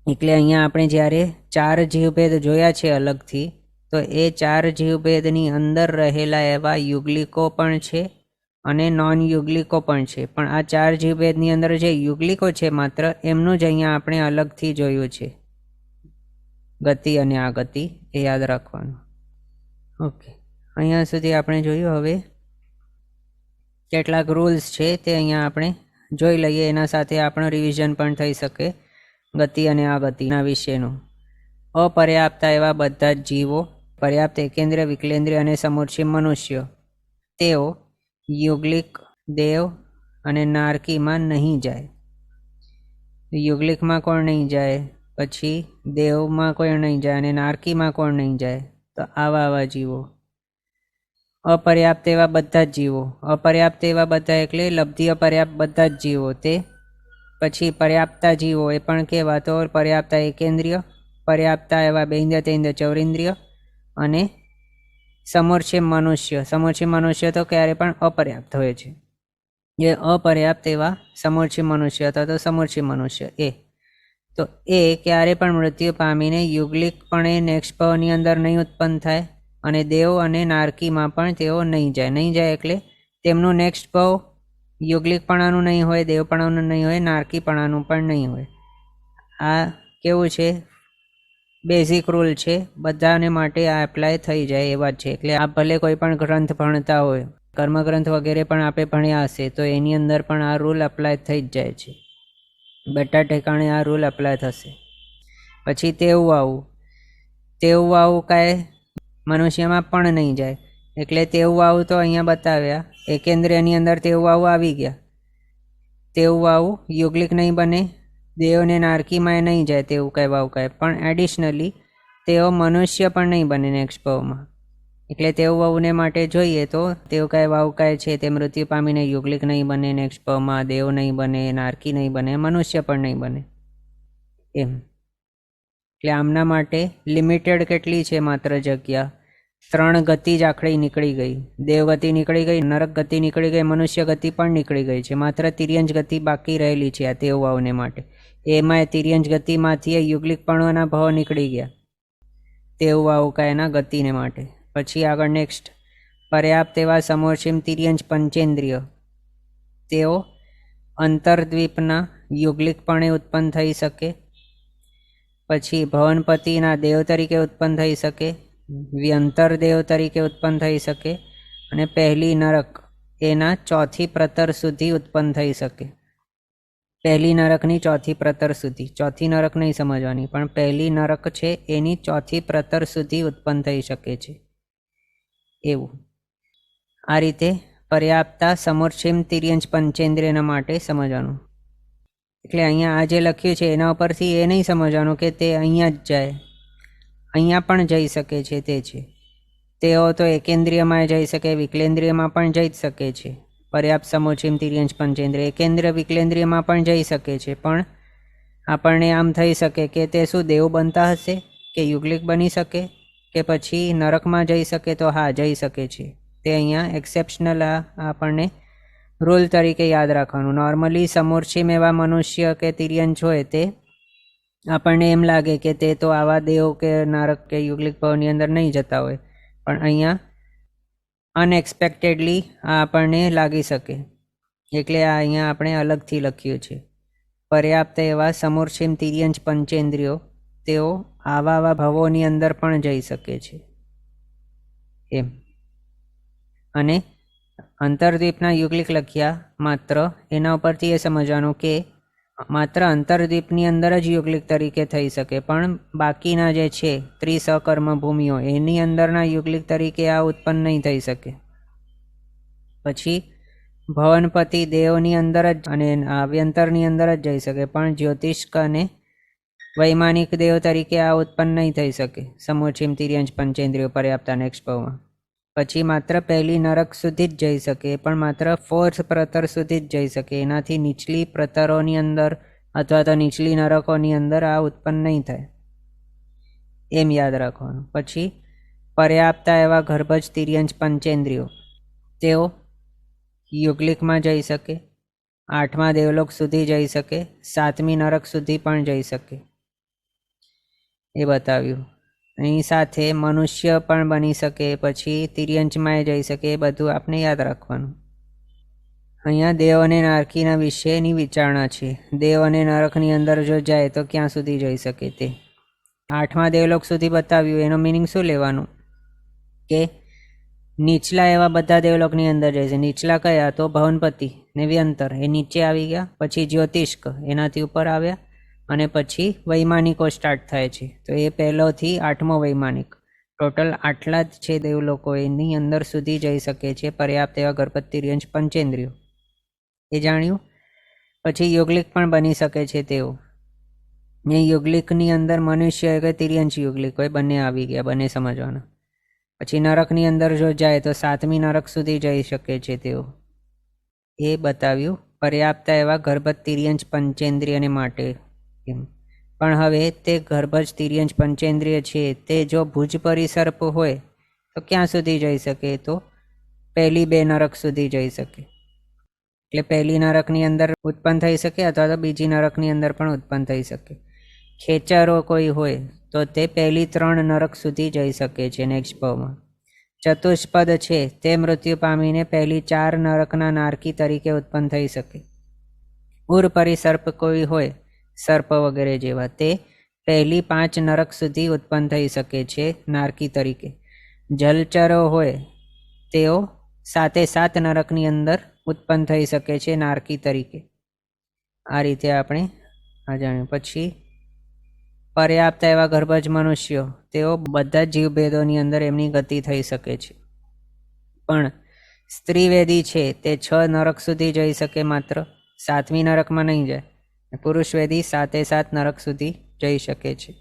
એટલે અહીંયા આપણે જ્યારે 4 જીવભેદ જોયા છે અલગથી, તો એ 4 જીવભેદની અંદર રહેલા એવા યુગલિકો પણ છે અને નોન યુગલિકો પણ છે. પણ આ 4 જીવભેદની અંદર જે યુગલિકો છે માત્ર એમનું જ અહીંયા આપણે અલગથી જોયું છે, ગતિ અને આ ગતિ, એ યાદ રાખવાનું. ઓકે, અહીંયા સુધી આપણે જોયું. હવે કેટલાક રૂલ્સ છે તે અહીંયા આપણે જોઈ લઈએ, એના સાથે આપણું રિવિઝન પણ થઈ શકે ગતિ અને આ ગતિના વિશેનું. અપર્યાપ્તા એવા બધા જ જીવો, પર્યાપ્ત એકેન્દ્રિય, વિકલેન્દ્રિય અને સમૂર્છિમ મનુષ્યો, તેઓ યુગલિક, દેવ અને નારકીમાં નહીં જાય. યુગલિકમાં કોણ નહીં જાય, પછી દેવમાં કોઈ નહીં જાય અને નારકીમાં કોણ નહીં જાય, તો આવા જીવો. અપર્યાપ્ત એવા બધા જ જીવો, અપર્યાપ્ત એવા બધા એટલે લબ્ધિ અપર્યાપ્ત બધા જ જીવો. તે પછી પર્યાપ્તા જીવો, એ પણ કેવા, તો પર્યાપ્તા એકેન્દ્રિય, પર્યાપ્તા એવા બેન્દ્રિય, તેન્દ્રિય, ચૌરેન્દ્રિય અને સમૂર્છિમ મનુષ્ય. સમૂર્છિમ મનુષ્ય તો ક્યારે પણ અપર્યાપ્ત હોય છે. એ અપર્યાપ્ત એવા સમૂર્છિમ મનુષ્ય અથવા તો સમૂર્છિમ મનુષ્ય, તો એ ક્યારે પણ મૃત્યુ પામીને યુગલિકપણે નેક્સ્ટ ભાવની અંદર નહીં ઉત્પન્ન થાય અને દેવ અને નારકીમાં પણ તેઓ નહીં જાય. નહીં જાય એટલે તેમનું નેક્સ્ટ ભાવ યુગલિકપણાનું નહીં હોય, દેવપણાનું નહીં હોય, નારકીપણાનું પણ નહીં હોય. આ કેવું છે, બેઝિક રૂલ છે, બધાને માટે આ એપ્લાય થઈ જાય એવા જ છે. એટલે આપ ભલે કોઈ પણ ગ્રંથ ભણતા હોય, કર્મગ્રંથ વગેરે પણ આપણે ભણ્યા હશે, તો એની અંદર પણ આ રૂલ એપ્લાય થઈ જ જાય છે. બધા ઠેકાણે આ રૂલ એપ્લાય થશે. પછી તેવું આવું કાંઈ મનુષ્યમાં પણ નહીં જાય. એટલે તેવું આવું તો અહીંયા બતાવ્યા, એકેન્દ્રિયની અંદર તેવું આવું આવી ગયા. તેવું આવું યુગલિક નહીં બને, દેવને નારકીમાં નહીં જાય તેવું કાંઈ વાવ કાંઈ, પણ એડિશનલી તેઓ મનુષ્ય પણ નહીં બને નેક્સ્ટ ભાવમાં. એટલે તેવું વાવને માટે જોઈએ તો તેવું કાંઈ વાવ કાંઈ છે તે મૃત્યુ પામીને યુગલિક નહીં બને નેક્સ્ટ ભાવમાં, દેવ નહીં બને, નારકી નહીં બને, મનુષ્ય પણ નહીં બને એમ. એટલે આમના માટે લિમિટેડ કેટલી છે માત્ર જગ્યા, 3 ગતિ જ આખડી નીકળી ગઈ. દેવગતિ નીકળી ગઈ, નરક ગતિ નીકળી ગઈ, મનુષ્ય ગતિ પણ નીકળી ગઈ છે. માત્ર તિર્યંજ ગતિ બાકી રહેલી છે આ તેવ વાવને માટે. એમાં તિર્યંજ ગતિમાંથી યુગલિકપણોના ભાવ નીકળી ગયા તેવું વાવ કાયના ગતિને માટે. પછી આગળ નેક્સ્ટ પર્યાપ્ત એવા સમોર્છિમ તિર્યંજ પંચેન્દ્રિય, તેઓ અંતરદ્વીપના યુગલિકપણે ઉત્પન્ન થઈ શકે. પછી ભવનપતિના દેવ તરીકે ઉત્પન્ન થઈ શકે, વ્યંતર દેવ તરીકે ઉત્પન્ન થઈ શકે અને પહેલી નરક એના 4થી પ્રતર સુધી ઉત્પન્ન થઈ શકે. પહેલી નરકની 4થી પ્રતર સુધી, 4થી નરક નહીં સમજવાની, પણ પહેલી નરક છે એની 4થી પ્રતર સુધી ઉત્પન્ન થઈ શકે છે એવું. આ રીતે પર્યાપ્તા સમૂર્છિમ તિર્યંજ પંચેન્દ્રિયના માટે સમજવાનું. એટલે અહીંયા આ જે લખ્યું છે એના ઉપરથી એ નહીં સમજવાનું કે તે અહીંયા જ જાય, અહીંયા પણ જઈ શકે છે તે છે. તેઓ તો એકેન્દ્રિયમાં જઈ શકે, વિકલેન્દ્રિયમાં પણ જઈ જ શકે છે. પર્યાપ્ત સમૂર્છિમ તિર્યંજ પંચેન્દ્રિય એકેન્દ્રિય વિકલેન્દ્રિયમાં પણ જઈ શકે છે. પણ આપણને આમ થઈ શકે કે તે શું દેવ બનતા હશે કે યુગલિક બની શકે કે પછી નરકમાં જઈ શકે, તો હા જઈ શકે છે. તે અહીંયા એક્સેપ્શનલ આપણને રૂલ તરીકે યાદ રાખવાનું. નોર્મલી સમૂર્છિમ એવા મનુષ્ય કે તિર્યંજ હોય તે આપણને એમ લાગે કે તે તો આવા દેવ કે નરક કે યુગલિક ભાવની અંદર નહીં જતા હોય, પણ અહીંયા અનએક્સપેક્ટેડલી આ આપણને લાગી શકે. એટલે આ અહીંયા આપણે અલગથી લખ્યું છે. પર્યાપ્ત એવા સમૂર્છિમ તિર્યંજ પંચેન્દ્રિયો, તેઓ આવા ભાવોની અંદર પણ જઈ શકે છે એમ. અને અંતરદ્વીપના યુગલિક લખ્યા માત્ર એના ઉપરથી એ સમજવાનું કે માત્ર અંતરદ્વીપની અંદર જ યુગલિક તરીકે થઈ શકે, પણ બાકીના જે છે ત્રિસકર્મ ભૂમિઓ એની અંદરના યુગલિક તરીકે આ ઉત્પન્ન નહીં થઈ શકે. પછી ભવનપતિ દેવની અંદર જ અને આભ્યંતરની અંદર જ જઈ શકે, પણ જ્યોતિષ્ક અને વૈમાનિક દેવ તરીકે આ ઉત્પન્ન નહીં થઈ શકે. સમોચિમ તિર્યંચ પંચેન્દ્રિયો પર્યાપ્તા નેક્સ્ટ ભાવમાં. પછી માત્ર પહેલી નરક સુધી જ જઈ શકે, પણ માત્ર 4th પ્રતર સુધી જ જઈ શકે. એનાથી નીચલી પ્રતરોની અંદર અથવા તો નીચલી નરકોની અંદર આ ઉત્પન્ન નહીં થાય, એમ યાદ રાખવાનું. પછી પર્યાપ્તા એવા ગર્ભજ તિર્યંચ પંચેન્દ્રિયો તેઓ યુગલિકમાં જઈ શકે, 8મા દેવલોક સુધી જઈ શકે, 7મી નરક સુધી પણ જઈ શકે, એ બતાવ્યું. એની સાથે મનુષ્ય પણ બની શકે, પછી તિર્યંચમાં જઈ શકે, એ બધું આપણે યાદ રાખવાનું. અહીંયા દેવ અને નારકીના વિશેની વિચારણા છે. દેવ અને નરકની અંદર જો જાય તો ક્યાં સુધી જઈ શકે તે 8મા દેવલોક સુધી બતાવ્યું. એનો મિનિંગ શું લેવાનું કે નીચલા એવા બધા દેવલોકની અંદર જાય છે. નીચલા કયા? તો ભવનપતિ ને વ્યંતર, એ નીચે આવી ગયા. પછી જ્યોતિષ્ક એનાથી ઉપર આવ્યા, અને પછી વૈમાનિકો સ્ટાર્ટ થાય છે. તો એ પહેલોથી 8મો વૈમાનિક, ટોટલ આટલા જ છે દેવલોકો એની અંદર સુધી જઈ શકે છે પર્યાપ્ત એવા ગર્ભજ તિર્યંચ પંચેન્દ્રિયો, એ જાણ્યું. પછી યુગલિક પણ બની શકે છે તેઓ. એ યુગલિકની અંદર મનુષ્ય હોય કે તિર્યંચ યુગલિક હોય, બંને આવી ગયા, બંને સમજવાના. પછી નરકની અંદર જો જાય તો 7મી નરક સુધી જઈ શકે છે તેઓ, એ બતાવ્યું. પર્યાપ્ત એવા ગર્ભજ તિર્યંચ પંચેન્દ્રિયને માટે એમ. પણ હવે તે ગર્ભજ તિર્યંચ પંચેન્દ્રિય છે તે જો ભુજ પરિસર્પ હોય તો ક્યાં સુધી જઈ શકે? તો પહેલી 2 નરક સુધી જઈ શકે. એટલે પહેલી નરકની અંદર ઉત્પન્ન થઈ શકે, અથવા તો બીજી નરકની અંદર પણ ઉત્પન્ન થઈ શકે. ખેચરો કોઈ હોય તો તે પહેલી 3 નરક સુધી જઈ શકે છે નેક્સ્ટ ભાવમાં. ચતુષ્પદ છે તે મૃત્યુ પામીને પહેલી 4 નરકના નારકી તરીકે ઉત્પન્ન થઈ શકે. ઉર પરિસર્પ કોઈ હોય, સર્પ વગેરે જેવા, તે પહેલી 5 નરક સુધી ઉત્પન્ન થઈ શકે છે નારકી તરીકે. જલચરો હોય તેઓ 7 નરકની અંદર ઉત્પન્ન થઈ શકે છે નારકી તરીકે. આ રીતે આપણે આ જાણ્યું. પછી પર્યાપ્ત એવા ગર્ભજ મનુષ્યો, તેઓ બધા જીવભેદોની અંદર એમની ગતિ થઈ શકે છે. પણ સ્ત્રીવેદી છે તે 6 નરક સુધી જઈ શકે માત્ર, 7મી નરકમાં નહીં જાય. પુરુષવેદી 7 નરક સુધી જઈ શકે છે.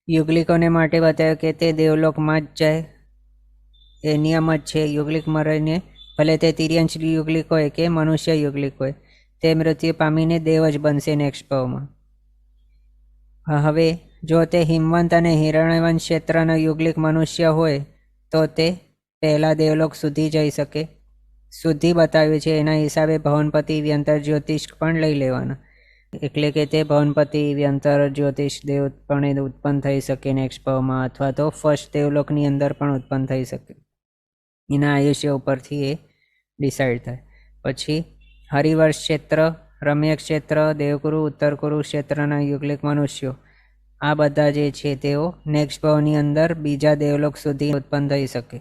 યુગલિકોને માટે બતાવ્યું કે તે દેવલોકમાં જ જાય, એ નિયમ જ છે. યુગલિકમાં રહીને ભલે તે તિર્યંચ યુગલિક હોય કે મનુષ્ય યુગલિક હોય, તે મૃત્યુ પામીને દેવ જ બનશે નેક્સ્ટ ભાવમાં. હવે જો તે હિમવંત અને હિરણ્યવંશ ક્ષેત્રનો યુગલિક મનુષ્ય હોય તો તે પહેલા દેવલોક સુધી જઈ શકે. શુદ્ધિ બતાવ્યું છે, એના હિસાબે ભવનપતિ વ્યંતર જ્યોતિષ પણ લઈ લેવાના. એટલે કે તે ભવનપતિ વ્યંતર જ્યોતિષ દેવ પણ ઉત્પન્ન થઈ શકે નેક્સ્ટ ભાવમાં, અથવા તો ફર્સ્ટ દેવલોકની અંદર પણ ઉત્પન્ન થઈ શકે. એના આયુષ્ય ઉપરથી એ ડિસાઇડ થાય. પછી હરિવર્ષ ક્ષેત્ર, રમ્ય ક્ષેત્ર, દેવકુરુ, ઉત્તર કુરુ ક્ષેત્રના યુગલિક મનુષ્યો, આ બધા જે છે તેઓ નેક્સ્ટ ભાવની અંદર બીજા દેવલોક સુધી ઉત્પન્ન થઈ શકે.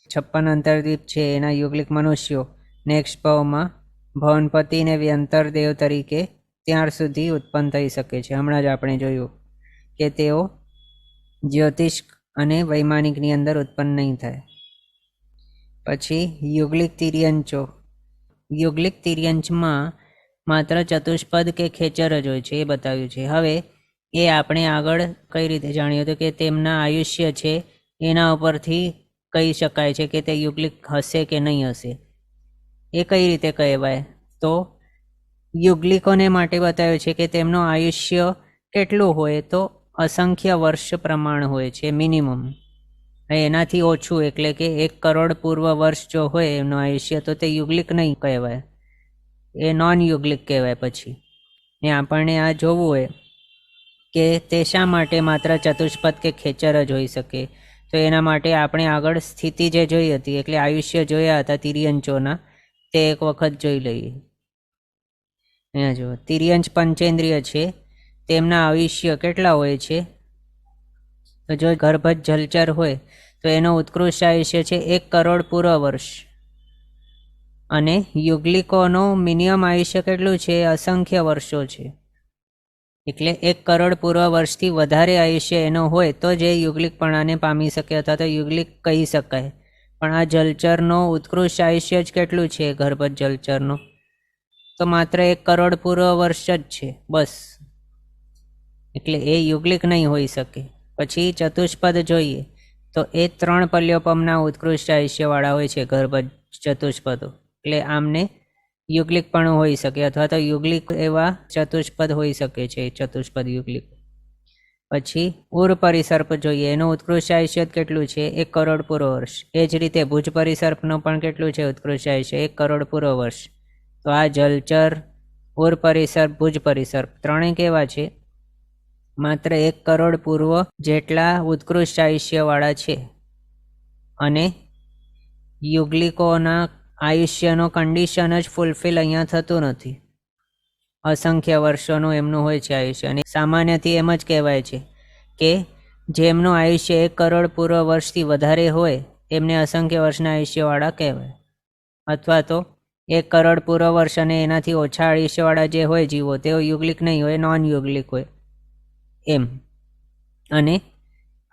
56 અંતરદ્વીપ છે એના યુગલિક મનુષ્યો નેક્સ્ટ ભાવમાં ભવનપતિ ને વ્યંતર દેવ તરીકે ત્યાર સુધી ઉત્પન્ન થઈ શકે છે. હમણાં જ આપણે જોયું કે તેઓ જ્યોતિષ અને વૈમાનિકની અંદર ઉત્પન્ન નહીં થાય. પછી યુગલિક તિર્યંચો, યુગલિક તિર્યંચમાં માત્ર ચતુષ્પદ કે ખેચર જ હોય છે, એ બતાવ્યું છે. હવે એ આપણે આગળ કઈ રીતે જાણ્યું હતું કે તેમના આયુષ્ય છે એના ઉપરથી કહી શકાય છે કે તે યુગલિક હશે કે નહીં હશે. એ કઈ રીતે કહેવાય? તો યુગલિકોને માટે બતાવ્યું છે કે તેમનું આયુષ્ય કેટલું હોય? તો અસંખ્ય વર્ષ પ્રમાણ હોય છે મિનિમમ. એનાથી ઓછું એટલે કે 1 કરોડ પૂર્વ વર્ષ જો હોય એમનું આયુષ્ય તો તે યુગલિક નહીં કહેવાય, એ નોન યુગલિક કહેવાય. પછી ને આપણને આ જોવું હોય કે તે શા માટે માત્ર ચતુષ્પદ કે ખેચર જ હોઈ શકે, તો એના માટે આપણે આગળ સ્થિતિ જે જોઈ હતી એટલે આયુષ્ય જોયા હતા તિર્યંચોના, તે એક વખત જોઈ લઈએ. અહીંયા જુઓ, તિર્યંચ પંચેન્દ્રિય છે તેમના આયુષ્ય કેટલા હોય છે? તો જો ગર્ભજ જલચર હોય તો એનો ઉત્કૃષ્ટ આયુષ્ય છે 1 કરોડ પૂર્વ વર્ષ. અને યુગલિકોનો મિનિમમ આયુષ્ય કેટલું છે? અસંખ્ય વર્ષો છે. એટલે 1 કરોડ પૂર્વ વર્ષથી વધારે આયુષ્ય એનો હોય તો જે યુગલિકપણાને પામી શકે અથવા તો યુગલિક કહી શકાય. પણ આ જલચરનો ઉત્કૃષ્ટ આયુષ્ય જ કેટલું છે? ગર્ભજ જલચરનો તો માત્ર 1 કરોડ પૂર્વ વર્ષ જ છે બસ. એટલે એ યુગલિક નહીં હોઈ શકે. પછી ચતુષ્પદ જોઈએ તો એ 3 પલ્યોપમના ઉત્કૃષ્ટ આયુષ્યવાળા હોય છે ગર્ભજ ચતુષ્પદો. એટલે આમને યુગલિક પણ હોઈ શકે અથવા તો યુગલિક એવા ચતુષ્પદ હોઈ શકે છે, ચતુષ્પદ યુગલિક. પછી ઉર પરિસર્પ જોઈએ, એનું ઉત્કૃષ્ટ આયુષ્ય કેટલું છે? 1 કરોડ પૂર્વ વર્ષ. એ જ રીતે ભુજ પરિસર્પનું પણ કેટલું છે ઉત્કૃષ્ટ આયુષ્ય? 1 કરોડ પૂર્વ વર્ષ. તો આ જલચર, ઉર પરિસર્પ, ભુજ પરિસર્પ ત્રણેય કેવા છે? માત્ર 1 કરોડ પૂર્વ જેટલા ઉત્કૃષ્ટ આયુષ્યવાળા છે. અને યુગલિકોના આયુષ્યનો કન્ડિશન જ ફૂલફિલ અહીંયા થતું નથી. અસંખ્ય વર્ષોનું એમનું હોય છે આયુષ્ય. અને સામાન્યથી એમ જ કહેવાય છે કે જેમનું આયુષ્ય 1 કરોડ પૂર્વ વર્ષથી વધારે હોય એમને અસંખ્ય વર્ષના આયુષ્યવાળા કહેવાય. અથવા તો 1 કરોડ પૂર્વ વર્ષ અને એનાથી ઓછા આયુષ્યવાળા જે હોય જીવો તેઓ યુગલિક નહીં હોય, નોન યુગલિક હોય એમ. અને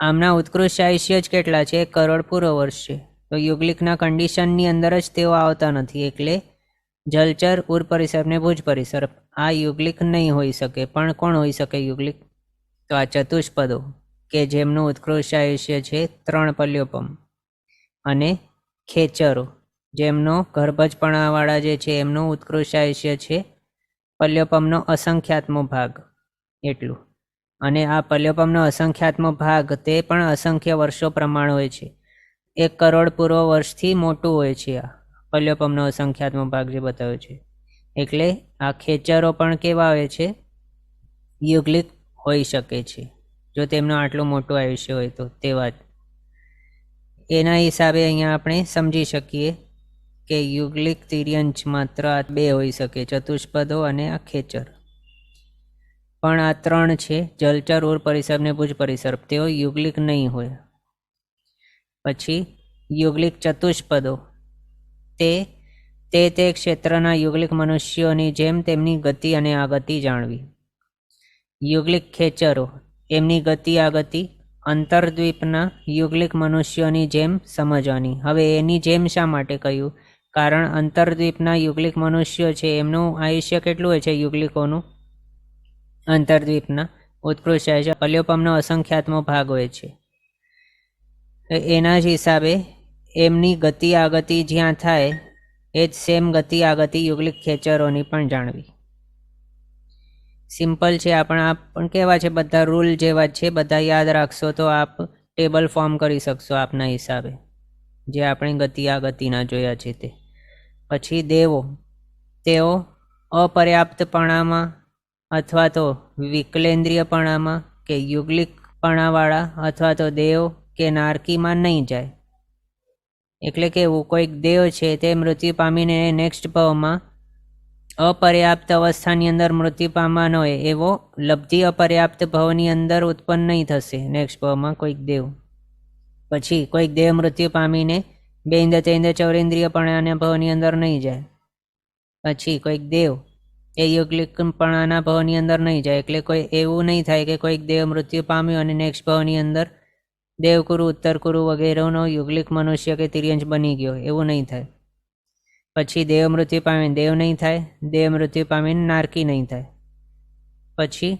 આમના ઉત્કૃષ્ટ આયુષ્ય જ કેટલા છે? 1 કરોડ પૂર્વ વર્ષ છે. તો યુગલિકના કન્ડિશનની અંદર જ તેઓ આવતા નથી. એટલે જલચર, ઉર પરિસર્પ ને ભુજ પરિસર્પ આ યુગલિક નહીં હોઈ શકે. પણ કોણ હોઈ શકે યુગલિક? તો આ ચતુષ્પદો કે જેમનું ઉત્કૃષ્ટ આયુષ્ય છે 3 પલ્યોપમ. અને ખેચરો જેમનો ગર્ભજપણાવાળા જે છે એમનું ઉત્કૃષ્ટ આયુષ્ય છે પલ્યોપમનો અસંખ્યાત્મો ભાગ એટલું. અને આ પલ્યોપમનો અસંખ્યાત્મો ભાગ તે પણ અસંખ્ય વર્ષો પ્રમાણ હોય છે. 1 કરોડ પૂર્વ વર્ષથી મોટું હોય છે આ પલ્યોપમનો અસંખ્યાત્મો ભાગ જે બતાવ્યો છે. એટલે આ ખેચરો પણ કેવા હોય છે? યુગલિક હોઈ શકે છે જો તેમનું આટલું મોટું આયુષ્ય હોય તો. તેવા જ એના હિસાબે અહીંયા આપણે સમજી શકીએ કે યુગલિક તિર્યંચ માત્ર આ 2 હોઈ શકે, ચતુષ્પદો અને આ ખેચર. પણ આ 3 છે જલચર, ઉર પરિસર્પ ને ભુજ પરિસર્પ, તેઓ યુગલિક નહીં હોય. પછી યુગલિક ચતુષ્પદો તે ક્ષેત્રના યુગલિક મનુષ્યોની જેમ તેમની ગતિ અને આગતિ જાણવી. યુગલિક ખેચરો એમની ગતિ આગતિ અંતર્દ્વીપના યુગલિક મનુષ્યોની જેમ સમજવાની. હવે એની જેમ શા માટે કહ્યું? કારણ અંતર્દ્વીપના યુગલિક મનુષ્યો છે એમનું આયુષ્ય કેટલું હોય છે યુગલિકોનું? અંતર્દ્વીપના ઉત્કૃષ્ટ આયુષ્ય પલ્યોપમનો અસંખ્યાત્મો ભાગ હોય છે. એના જ હિસાબે એમની ગતિ આગતિ જ્યાં થાય એ જ સેમ ગતિ આગતિ યુગલિક ખેચરોની પણ જાણવી. સિમ્પલ છે. આ પણ કેવા છે? બધા રૂલ જેવા જ છે. બધા યાદ રાખશો તો આપ ટેબલ ફોર્મ કરી શકશો આપના હિસાબે, જે આપણે ગતિ આગતિના જોયા છે તે. પછી દેવો, તેઓ અપર્યાપ્તપણામાં અથવા તો વિકલેન્દ્રિયપણામાં કે યુગલિકપણાવાળા અથવા તો દેવ કે નારકીમાં નહીં જાય. એટલે કે કોઈક દેવ છે તે મૃત્યુ પામીને નેક્સ્ટ ભાવમાં અપર્યાપ્ત અવસ્થાની અંદર મૃત્યુ પામવાનો હોય એવો લબ્ધિ અપર્યાપ્ત ભાવની અંદર ઉત્પન્ન નહીં થશે નેક્સ્ટ ભાવમાં કોઈક દેવ. પછી કોઈક દેવ મૃત્યુ પામીને બેન્દ તૈંદ ચૌરેન્દ્રિયપણાના ભાવની અંદર નહીં જાય. પછી કોઈક દેવ એ યુગલિકપણાના ભાવની અંદર નહીં જાય. એટલે કોઈ એવું નહીં થાય કે કોઈક દેવ મૃત્યુ પામ્યો અને નેક્સ્ટ ભાવની અંદર દેવકુરુ, ઉત્તરકુરુ વગેરેનો યુગલિક મનુષ્ય કે તિર્યંચ બની ગયો, એવું નહીં થાય. પછી દેવ મૃત્યુ પામીને દેવ નહીં થાય, દેવ મૃત્યુ પામીને નારકી નહીં થાય. પછી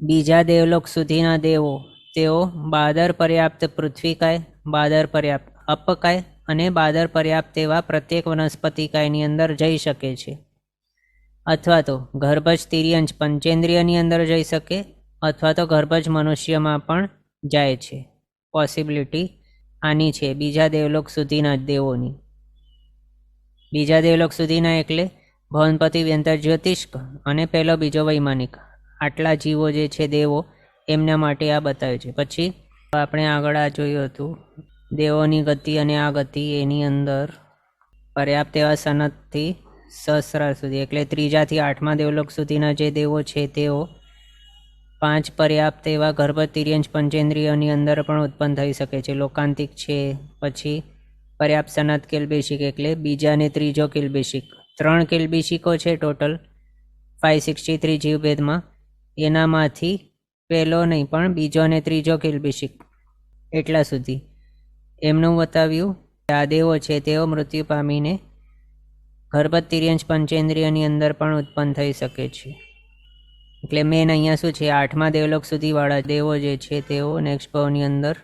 બીજા દેવલોક સુધીના દેવો તેઓ બાદર પર્યાપ્ત પૃથ્વીકાય, બાદર પર્યાપ્ત અપકાય અને બાદર પર્યાપ્ત એવા પ્રત્યેક વનસ્પતિકાયની અંદર જઈ શકે છે. અથવા તો ગર્ભજ તિર્યંચ પંચેન્દ્રિયની અંદર જઈ શકે અથવા તો ગર્ભજ મનુષ્યમાં પણ જાય છે. પોસિબિલિટી આની છે બીજા દેવલોક સુધીના જ દેવોની. બીજા દેવલોક સુધીના એટલે ભવનપતિ, વ્યંતર, જ્યોતિષ્ક અને પહેલો બીજો વૈમાનિક, આટલા જીવો જે છે દેવો એમના માટે આ બતાવ્યું છે. પછી આપણે આગળ આ જોયું હતું દેવોની ગતિ અને આ ગતિ, એની અંદર પર્યાપ્ત એવા સનતથી સહસ્રાર સુધી એટલે 3 થી 8મા દેવલોક સુધીના જે દેવો છે તેઓ 5 પર્યાપ્ત એવા ગર્ભ તિર્યંચ પંચેન્દ્રિયોની અંદર પણ ઉત્પન્ન થઈ શકે છે. લોકાંતિક છે, પછી પર્યાપ્ત સનત કિલ્બિશિક એટલે બીજા ને ત્રીજો કિલ્બિશિક. 3 કિલ્બિશિકો છે ટોટલ 563 જીવભેદમાં. એનામાંથી પહેલો નહીં પણ બીજો ને ત્રીજો કિલ્બિશિક એટલા સુધી એમનું બતાવ્યું. આ દેવો છે તેઓ મૃત્યુ પામીને ગર્ભસ્થ તિર્યંશ પંચેન્દ્રિયની અંદર પણ ઉત્પન્ન થઈ શકે છે. એટલે મેન અહીંયા શું છે, 8મા દેવલોક સુધીવાળા દેવો જે છે તેઓ નેક્સ્ટ ભાવની અંદર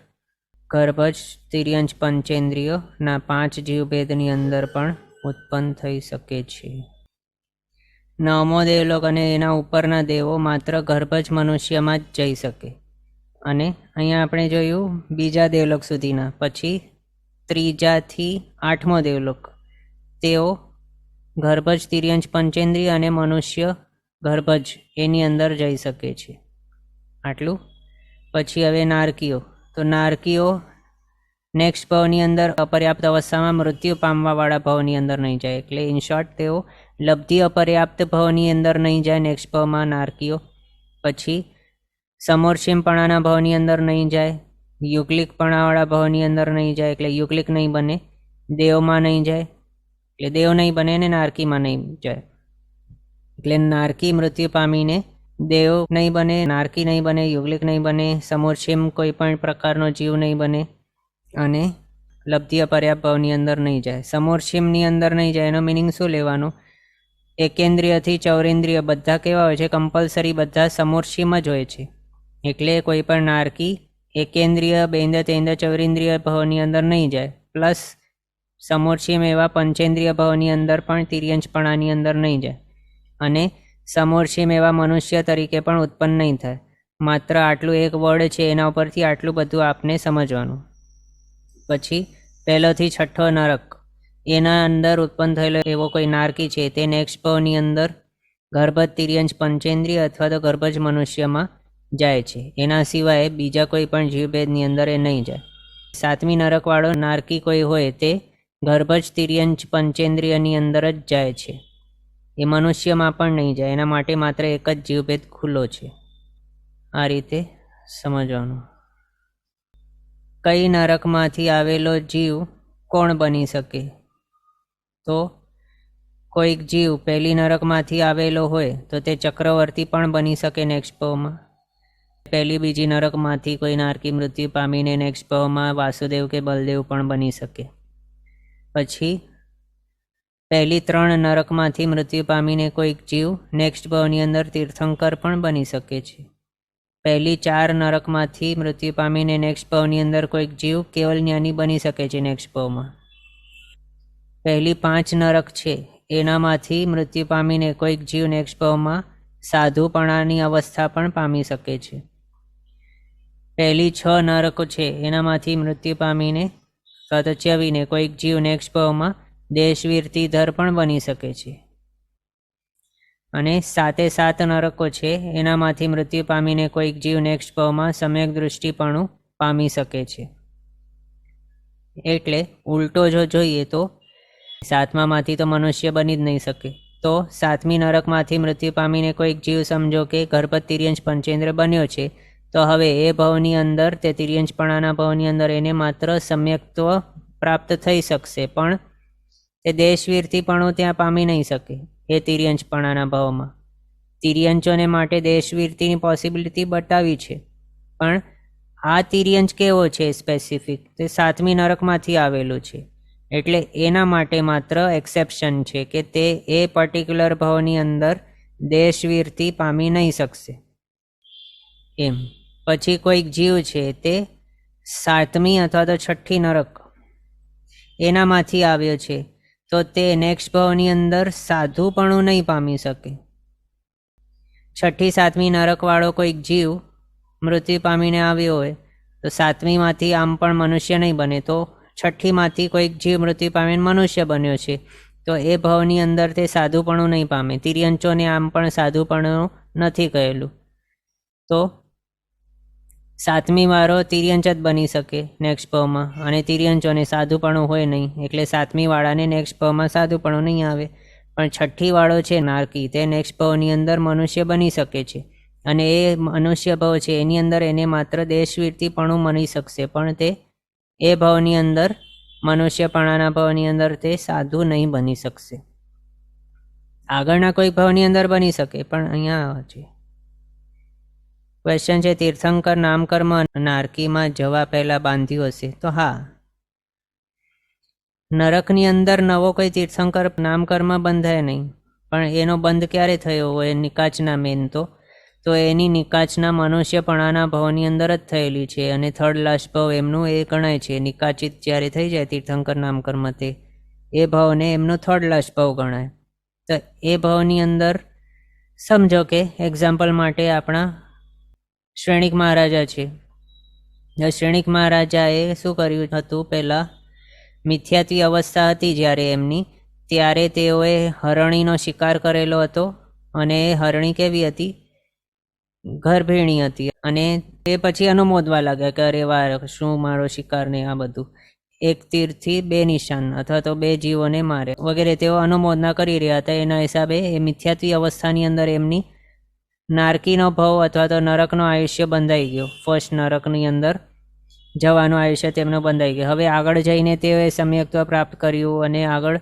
ગર્ભસ્થ તિર્યંશ પંચેન્દ્રિયોના 5 જીવભેદની અંદર પણ ઉત્પન્ન થઈ શકે છે. 9મો દેવલોક અને એના ઉપરના દેવો માત્ર ગર્ભસ્થ મનુષ્યમાં જ જઈ શકે. અને અહીંયા આપણે જોયું બીજા દેવલોક સુધીના, પછી 3જાથી 8મો દેવલોક તેઓ ગર્ભસ્થ તિર્યંશ પંચેન્દ્રિય અને મનુષ્ય ગર્ભજ એની અંદર જઈ શકે છે. આટલું. પછી હવે નારકીઓ. તો નારકીઓ નેક્સ્ટ ભાવની અંદર અપર્યાપ્ત અવસ્થામાં મૃત્યુ પામવાવાળા ભાવની અંદર નહીં જાય. એટલે ઇન શોર્ટ તેઓ લબ્ધિ અપર્યાપ્ત ભાવની અંદર નહીં જાય નેક્સ્ટ ભાવમાં નારકીઓ. પછી સમોર્ષિમપણાના ભાવની અંદર નહીં જાય, યુગલિકપણાવાળા ભાવની અંદર નહીં જાય એટલે યુગલિક નહીં બને, દેવમાં નહીં જાય એટલે દેવ નહીં બને ને નારકીમાં નહીં જાય. એટલે નારકી મૃત્યુ પામીને દેવ નહીં બને, નારકી નહીં બને, યુગલિક નહીં બને, સમોર્ષિમ કોઈ પણ પ્રકારનો જીવ નહીં બને અને લબ્ધિ અપર્યાપ્ત ભાવની અંદર નહીં જાય. સમોર્ષિમની અંદર નહીં જાય એનો મિનિંગ શું લેવાનો? એકેન્દ્રિયથી ચૌરેન્દ્રિય બધા કેવા હોય છે? કમ્પલસરી બધા સમોર્ષિમ જ હોય છે. એટલે કોઈ પણ નારકી એકેન્દ્રિય, બેન્દ, તેન્દ, ચૌરેન્દ્રિય ભાવની અંદર નહીં જાય. પ્લસ સમોર્ષિમ એવા પંચેન્દ્રિય ભાવની અંદર પણ તિર્યંશપણાની અંદર નહીં જાય. અને સમોર્ષિમ એવા મનુષ્ય તરીકે પણ ઉત્પન્ન નહીં થાય. માત્ર આટલું એક વર્ડ છે એના ઉપરથી આટલું બધું આપને સમજવાનું. પછી પહેલોથી 6ઠ્ઠો નરક, એના અંદર ઉત્પન્ન થયેલો એવો કોઈ નારકી છે તે નેક્સ્ટ ભાવની અંદર ગર્ભસ્થ તિર્યંશ પંચેન્દ્રિય અથવા તો ગર્ભજ મનુષ્યમાં જાય છે. એના સિવાય બીજા કોઈ પણ જીવભેદની અંદર એ નહીં જાય. 7મી નરકવાળો નારકી કોઈ હોય તે ગર્ભજ તિર્યંશ પંચેન્દ્રિયની અંદર જ જાય છે. એ મનુષ્યમાં પણ નહીં જાય. એના માટે માત્ર એક જ જીવભેદ ખુલ્લો છે. આ રીતે સમજવાનું. કઈ નરકમાંથી આવેલો જીવ કોણ બની શકે? તો કોઈક જીવ પહેલી નરકમાંથી આવેલો હોય તો તે ચક્રવર્તી પણ બની શકે નેક્સ્ટ ભાવમાં. પહેલી બીજી નરકમાંથી કોઈ નારકી મૃત્યુ પામીને નેક્સ્ટ ભાવમાં વાસુદેવ કે બલદેવ પણ બની શકે. પછી પહેલી 3 નરકમાંથી મૃત્યુ પામીને કોઈક જીવ નેક્સ્ટ ભાવની અંદર તીર્થંકર પણ બની શકે છે. પહેલી 4 નરકમાંથી મૃત્યુ પામીને નેક્સ્ટ ભાવની અંદર કોઈક જીવ કેવલ જ્ઞાની બની શકે છે નેક્સ્ટ ભાવમાં. પહેલી 5 નરક છે એનામાંથી મૃત્યુ પામીને કોઈક જીવ નેક્સ્ટ ભાવમાં સાધુપણાની અવસ્થા પણ પામી શકે છે. પહેલી 6 નરકો છે એનામાંથી મૃત્યુ પામીને અથવા તો ચ્યવીને કોઈક જીવ નેક્સ્ટ ભાવમાં દેશવીરતીધર પણ બની શકે છે. અને 7 નરકો છે એનામાંથી મૃત્યુ પામીને કોઈક જીવ નેક્સ્ટ ભાવમાં સમ્યક દૃષ્ટિપણું પામી શકે છે. એટલે ઉલટો જો જોઈએ તો 7મામાંથી તો મનુષ્ય બની જ નહીં શકે. તો 7મી નરકમાંથી મૃત્યુ પામીને કોઈક જીવ સમજો કે ગર્ભસ્થ તિર્યંશ પંચેન્દ્ર બન્યો છે, તો હવે એ ભાવની અંદર તે તિર્યંશપણાના ભાવની અંદર એને માત્ર સમ્યક્ત્વ પ્રાપ્ત થઈ શકશે, પણ તે દેશવીરતીપણું ત્યાં પામી નહીં શકે. એ તિર્યંશપણાના ભાવમાં તિર્યંશોને માટે દેશવીરતીની પોસિબિલિટી બતાવી છે, પણ આ તિર્યંશ કેવો છે સ્પેસિફિક, તે 7મી નરકમાંથી આવેલું છે. એટલે એના માટે માત્ર એક્સેપ્શન છે કે તે એ પર્ટિક્યુલર ભાવની અંદર દેશવીરતી પામી નહીં શકશે એમ. પછી કોઈક જીવ છે તે 7મી અથવા તો 6ઠ્ઠી નરક એનામાંથી આવ્યો છે, તો તે નેક્સ્ટ ભાવની અંદર સાધુપણું નહીં પામી શકે. 6ઠ્ઠી 7મી નરકવાળો કોઈક જીવ મૃત્યુ પામીને આવ્યો હોય તો 7મીમાંથી આમ પણ મનુષ્ય નહીં બને, તો 6ઠ્ઠીમાંથી કોઈક જીવ મૃત્યુ પામીને મનુષ્ય બન્યો છે, તો એ ભાવની અંદર તે સાધુપણું નહીં પામે. તિર્યંશોને આમ પણ સાધુપણું નથી કહેલું, તો 7મી વાળો તિર્યંશ જ બની શકે નેક્સ્ટ ભાવમાં, અને તિર્યંશોને સાધુપણું હોય નહીં, એટલે 7મી વાળાને નેક્સ્ટ ભાવમાં સાધુપણું નહીં આવે. પણ 6ઠ્ઠી વાળો છે નારકી, તે નેક્સ્ટ ભાવની અંદર મનુષ્ય બની શકે છે, અને એ મનુષ્ય ભાવ છે એની અંદર એને માત્ર દેશવીરતીપણું મળી શકશે, પણ તે એ ભાવની અંદર મનુષ્યપણાના ભાવની અંદર તે સાધુ નહીં બની શકશે. આગળના કોઈ ભાવની અંદર બની શકે, પણ અહીંયા છે ક્વેશ્ચન છે, તીર્થંકર નામકર્મ નારકીમાં જવા પહેલા બાંધ્યું હશે? તો હા, નરકની અંદર નવો કોઈ તીર્થંકર નામકર્મ બંધાય નહીં, પણ એનો બંધ ક્યારે થયો હોય? નિકાચના મેન તો એની નિકાચના મનુષ્યપણાના ભાવની અંદર જ થયેલી છે, અને થર્ડ લાસ્ટ ભાવ એમનું એ ગણાય છે. નિકાચિત જ્યારે થઈ જાય તીર્થંકર નામકર્મ, તે એ ભાવને એમનો થર્ડ લાસ્ટ ભાવ ગણાય. તો એ ભાવની અંદર સમજો કે એક્ઝામ્પલ માટે આપણા શ્રેણિક મહારાજા છે. શ્રેણિક મહારાજાએ શું કર્યું હતું? પહેલાં મિથ્યાત્વી અવસ્થા હતી જ્યારે એમની, ત્યારે તેઓએ હરણીનો શિકાર કરેલો હતો, અને એ હરણી કેવી હતી? ગર્ભિણી હતી. અને તે પછી અનુમોદવા લાગ્યા કે અરે વાહ, શું મારો શિકાર ને આ બધું, એક તીરથી બે નિશાન, અથવા તો બે જીવોને મારે વગેરે તેઓ અનુમોદના કરી રહ્યા હતા. એના હિસાબે એ મિથ્યાત્વી અવસ્થાની અંદર એમની નારકીનો ભાવ અથવા તો નરકનો આયુષ્ય બંધાઈ ગયો. ફર્સ્ટ નરકની અંદર જવાનું આયુષ્ય તેમનું બંધાઈ ગયું. હવે આગળ જઈને તેઓએ સમ્યક્ત્વ પ્રાપ્ત કર્યું, અને આગળ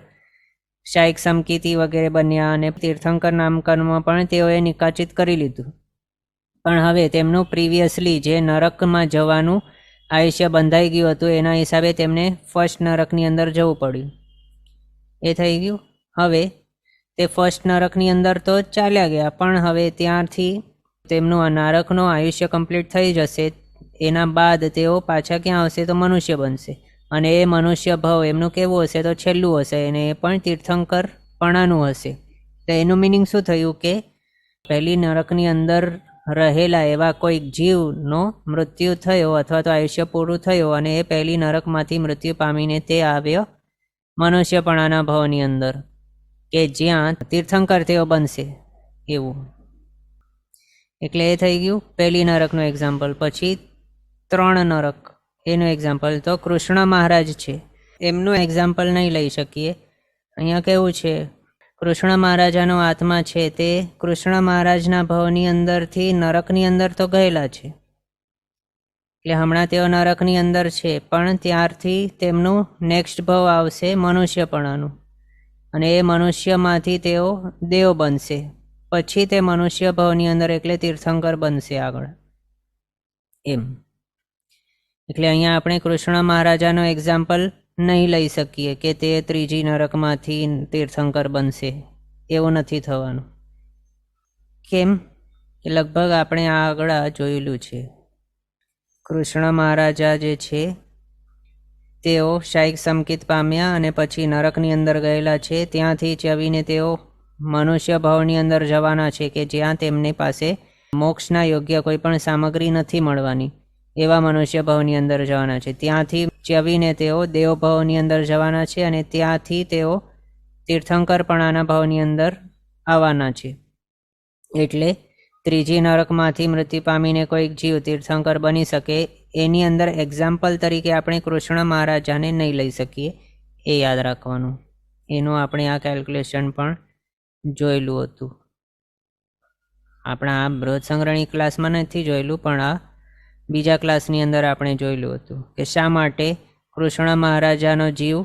શાયિક સમકીતિ વગેરે બન્યા, અને તીર્થંકર નામકર્મ પણ તેઓએ નિકાચિત કરી લીધું. પણ હવે તેમનું પ્રિવિયસલી જે નરકમાં જવાનું આયુષ્ય બંધાઈ ગયું હતું, એના હિસાબે તેમને ફર્સ્ટ નરકની અંદર જવું પડ્યું. એ થઈ ગયું. હવે તે ફર્સ્ટ નરકની અંદર તો ચાલ્યા ગયા, પણ હવે ત્યાંથી તેમનું આ નરકનું આયુષ્ય કમ્પ્લીટ થઈ જશે. એના બાદ તેઓ પાછા ક્યાં આવશે? તો મનુષ્ય બનશે. અને એ મનુષ્ય ભાવ એમનું કેવું હશે? તો છેલ્લું હશે, અને એ પણ તીર્થંકરપણાનું હશે. તો એનું મિનિંગ શું થયું? કે પહેલી નરકની અંદર રહેલા એવા કોઈક જીવનો મૃત્યુ થયો, અથવા તો આયુષ્ય પૂરું થયું, અને એ પહેલી નરકમાંથી મૃત્યુ પામીને તે આવ્યો મનુષ્યપણાના ભાવની અંદર, કે જ્યાં તીર્થંકર તેઓ બનશે એવું. એટલે એ થઈ ગયું પહેલી નરકનું એક્ઝામ્પલ. પછી 3 નરક એનું એક્ઝામ્પલ તો કૃષ્ણ મહારાજ છે, એમનું એક્ઝામ્પલ નહીં લઈ શકીએ. અહીંયા કેવું છે, કૃષ્ણ મહારાજાનો આત્મા છે તે કૃષ્ણ મહારાજના ભાવની અંદરથી નરકની અંદર તો ગયેલા છે, એટલે હમણાં તેઓ નરકની અંદર છે, પણ ત્યારથી તેમનું નેક્સ્ટ ભાવ આવશે મનુષ્યપણાનું, અને એ મનુષ્યમાંથી તેઓ દેવ બનશે. પછી તે મનુષ્ય ભાવની અંદર એટલે તીર્થંકર બનશે આગળ એમ. એટલે અહીંયા આપણે કૃષ્ણ મહારાજાનો એક્ઝામ્પલ નહીં લઈ શકીએ કે તે ત્રીજી નરકમાંથી તીર્થંકર બનશે, એવું નથી થવાનું. કેમ? કે લગભગ આપણે આગળ જોયેલું છે. કૃષ્ણ મહારાજા જે છે તેઓ શાયિક સમકિત પામ્યા, અને પછી નરકની અંદર ગયેલા છે. ત્યાંથી ચવીને તેઓ મનુષ્ય ભાવની અંદર જવાના છે, કે જ્યાં તેમની પાસે મોક્ષના યોગ્ય કોઈ પણ સામગ્રી નથી મળવાની, એવા મનુષ્ય ભાવની અંદર જવાના છે. ત્યાંથી ચવીને તેઓ દેવ ભાવની અંદર જવાના છે, અને ત્યાંથી તેઓ તીર્થંકરપણાના ભાવની અંદર આવવાના છે. એટલે ત્રીજી નરકમાંથી મૃત્યુ પામીને કોઈક જીવ તીર્થંકર બની શકે, એની અંદર એક્ઝામ્પલ તરીકે આપણે કૃષ્ણ મહારાજાને નહીં લઈ શકીએ, એ યાદ રાખવાનું. એનું આપણે આ કેલ્ક્યુલેશન પણ જોયેલું હતું. આપણા આ બૃહદ સંગ્રહણી ક્લાસમાં નથી જોયેલું, પણ આ બીજા ક્લાસની અંદર આપણે જોયેલું હતું કે શા માટે કૃષ્ણ મહારાજાનો જીવ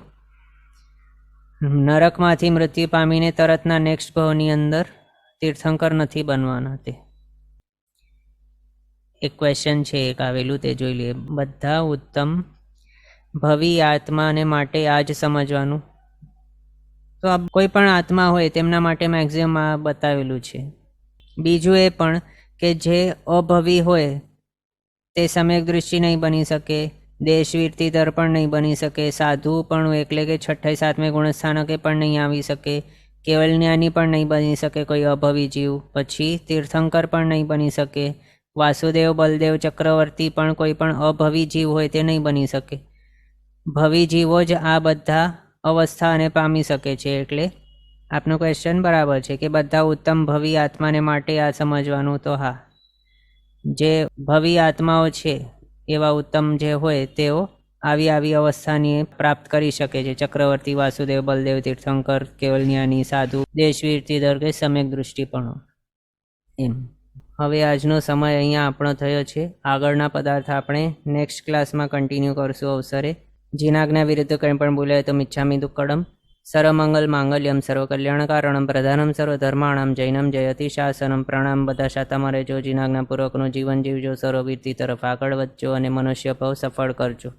નરકમાંથી મૃત્યુ પામીને તરતના નેક્સ્ટ ભાવની અંદર તીર્થંકર નથી બનવાના. તે એક ક્વેશ્ચન છે એક આવેલું, તે જોઈ લઈએ. બધા ઉત્તમ ભવિ આત્માને માટે આ જ સમજવાનું. તો આ કોઈ પણ આત્મા હોય તેમના માટે મેક્સિમમ આ બતાવેલું છે. બીજું એ પણ કે જે અભવી હોય તે સમ્યક દૃષ્ટિ નહીં બની શકે, દેશવીરથી દર્પણ નહીં બની શકે, સાધુ પણ એટલે કે 6ઠ્ઠે 7મે ગુણસ્થાનકે પણ નહીં આવી શકે, કેવલ જ્ઞાની પણ નહીં બની શકે કોઈ અભવી જીવ, પછી તીર્થંકર પણ નહીં બની શકે, વાસુદેવ બલદેવ ચક્રવર્તી પણ કોઈ પણ અભવી જીવ હોય તે નહીં બની શકે. ભવી જીવો જ આ બધા અવસ્થાને પામી શકે છે. એટલે આપનો ક્વેશ્ચન બરાબર છે કે બધા ઉત્તમ ભવી આત્માને માટે આ સમજવાનું. તો હા, જે ભવી આત્માઓ છે એવા ઉત્તમ જે હોય તેઓ આવી અવસ્થાની પ્રાપ્ત કરી શકે છે. ચક્રવર્તી, વાસુદેવ, બલદેવ, તીર્થંકર, કેવલ જ્ઞાની, સાધુ, દેશવીરથી દર કે સમ્યક દૃષ્ટિ પણ એમ. હવે આજનો સમય અહીંયા આપણો થયો છે. આગળના પદાર્થ આપણે નેક્સ્ટ ક્લાસમાં કન્ટિન્યુ કરશું અવસરે. જીનાજ્ઞા વિરુદ્ધ કંઈ પણ બોલાય તો મિચ્છામી દુક્કડમ. સર્વમંગલ માંગલ્યમ સર્વકલ્યાણકારણમ પ્રધાનમ સર્વધર્માણમ જૈનમ જયતિ શાસનમ. પ્રણામ. બધા શાતામાં રહેજો, જીનાજ્ઞાપૂર્વકનું જીવન જીવજો, સર્વવીરતી તરફ આગળ વધજો અને મનુષ્ય ભાવ સફળ કરજો.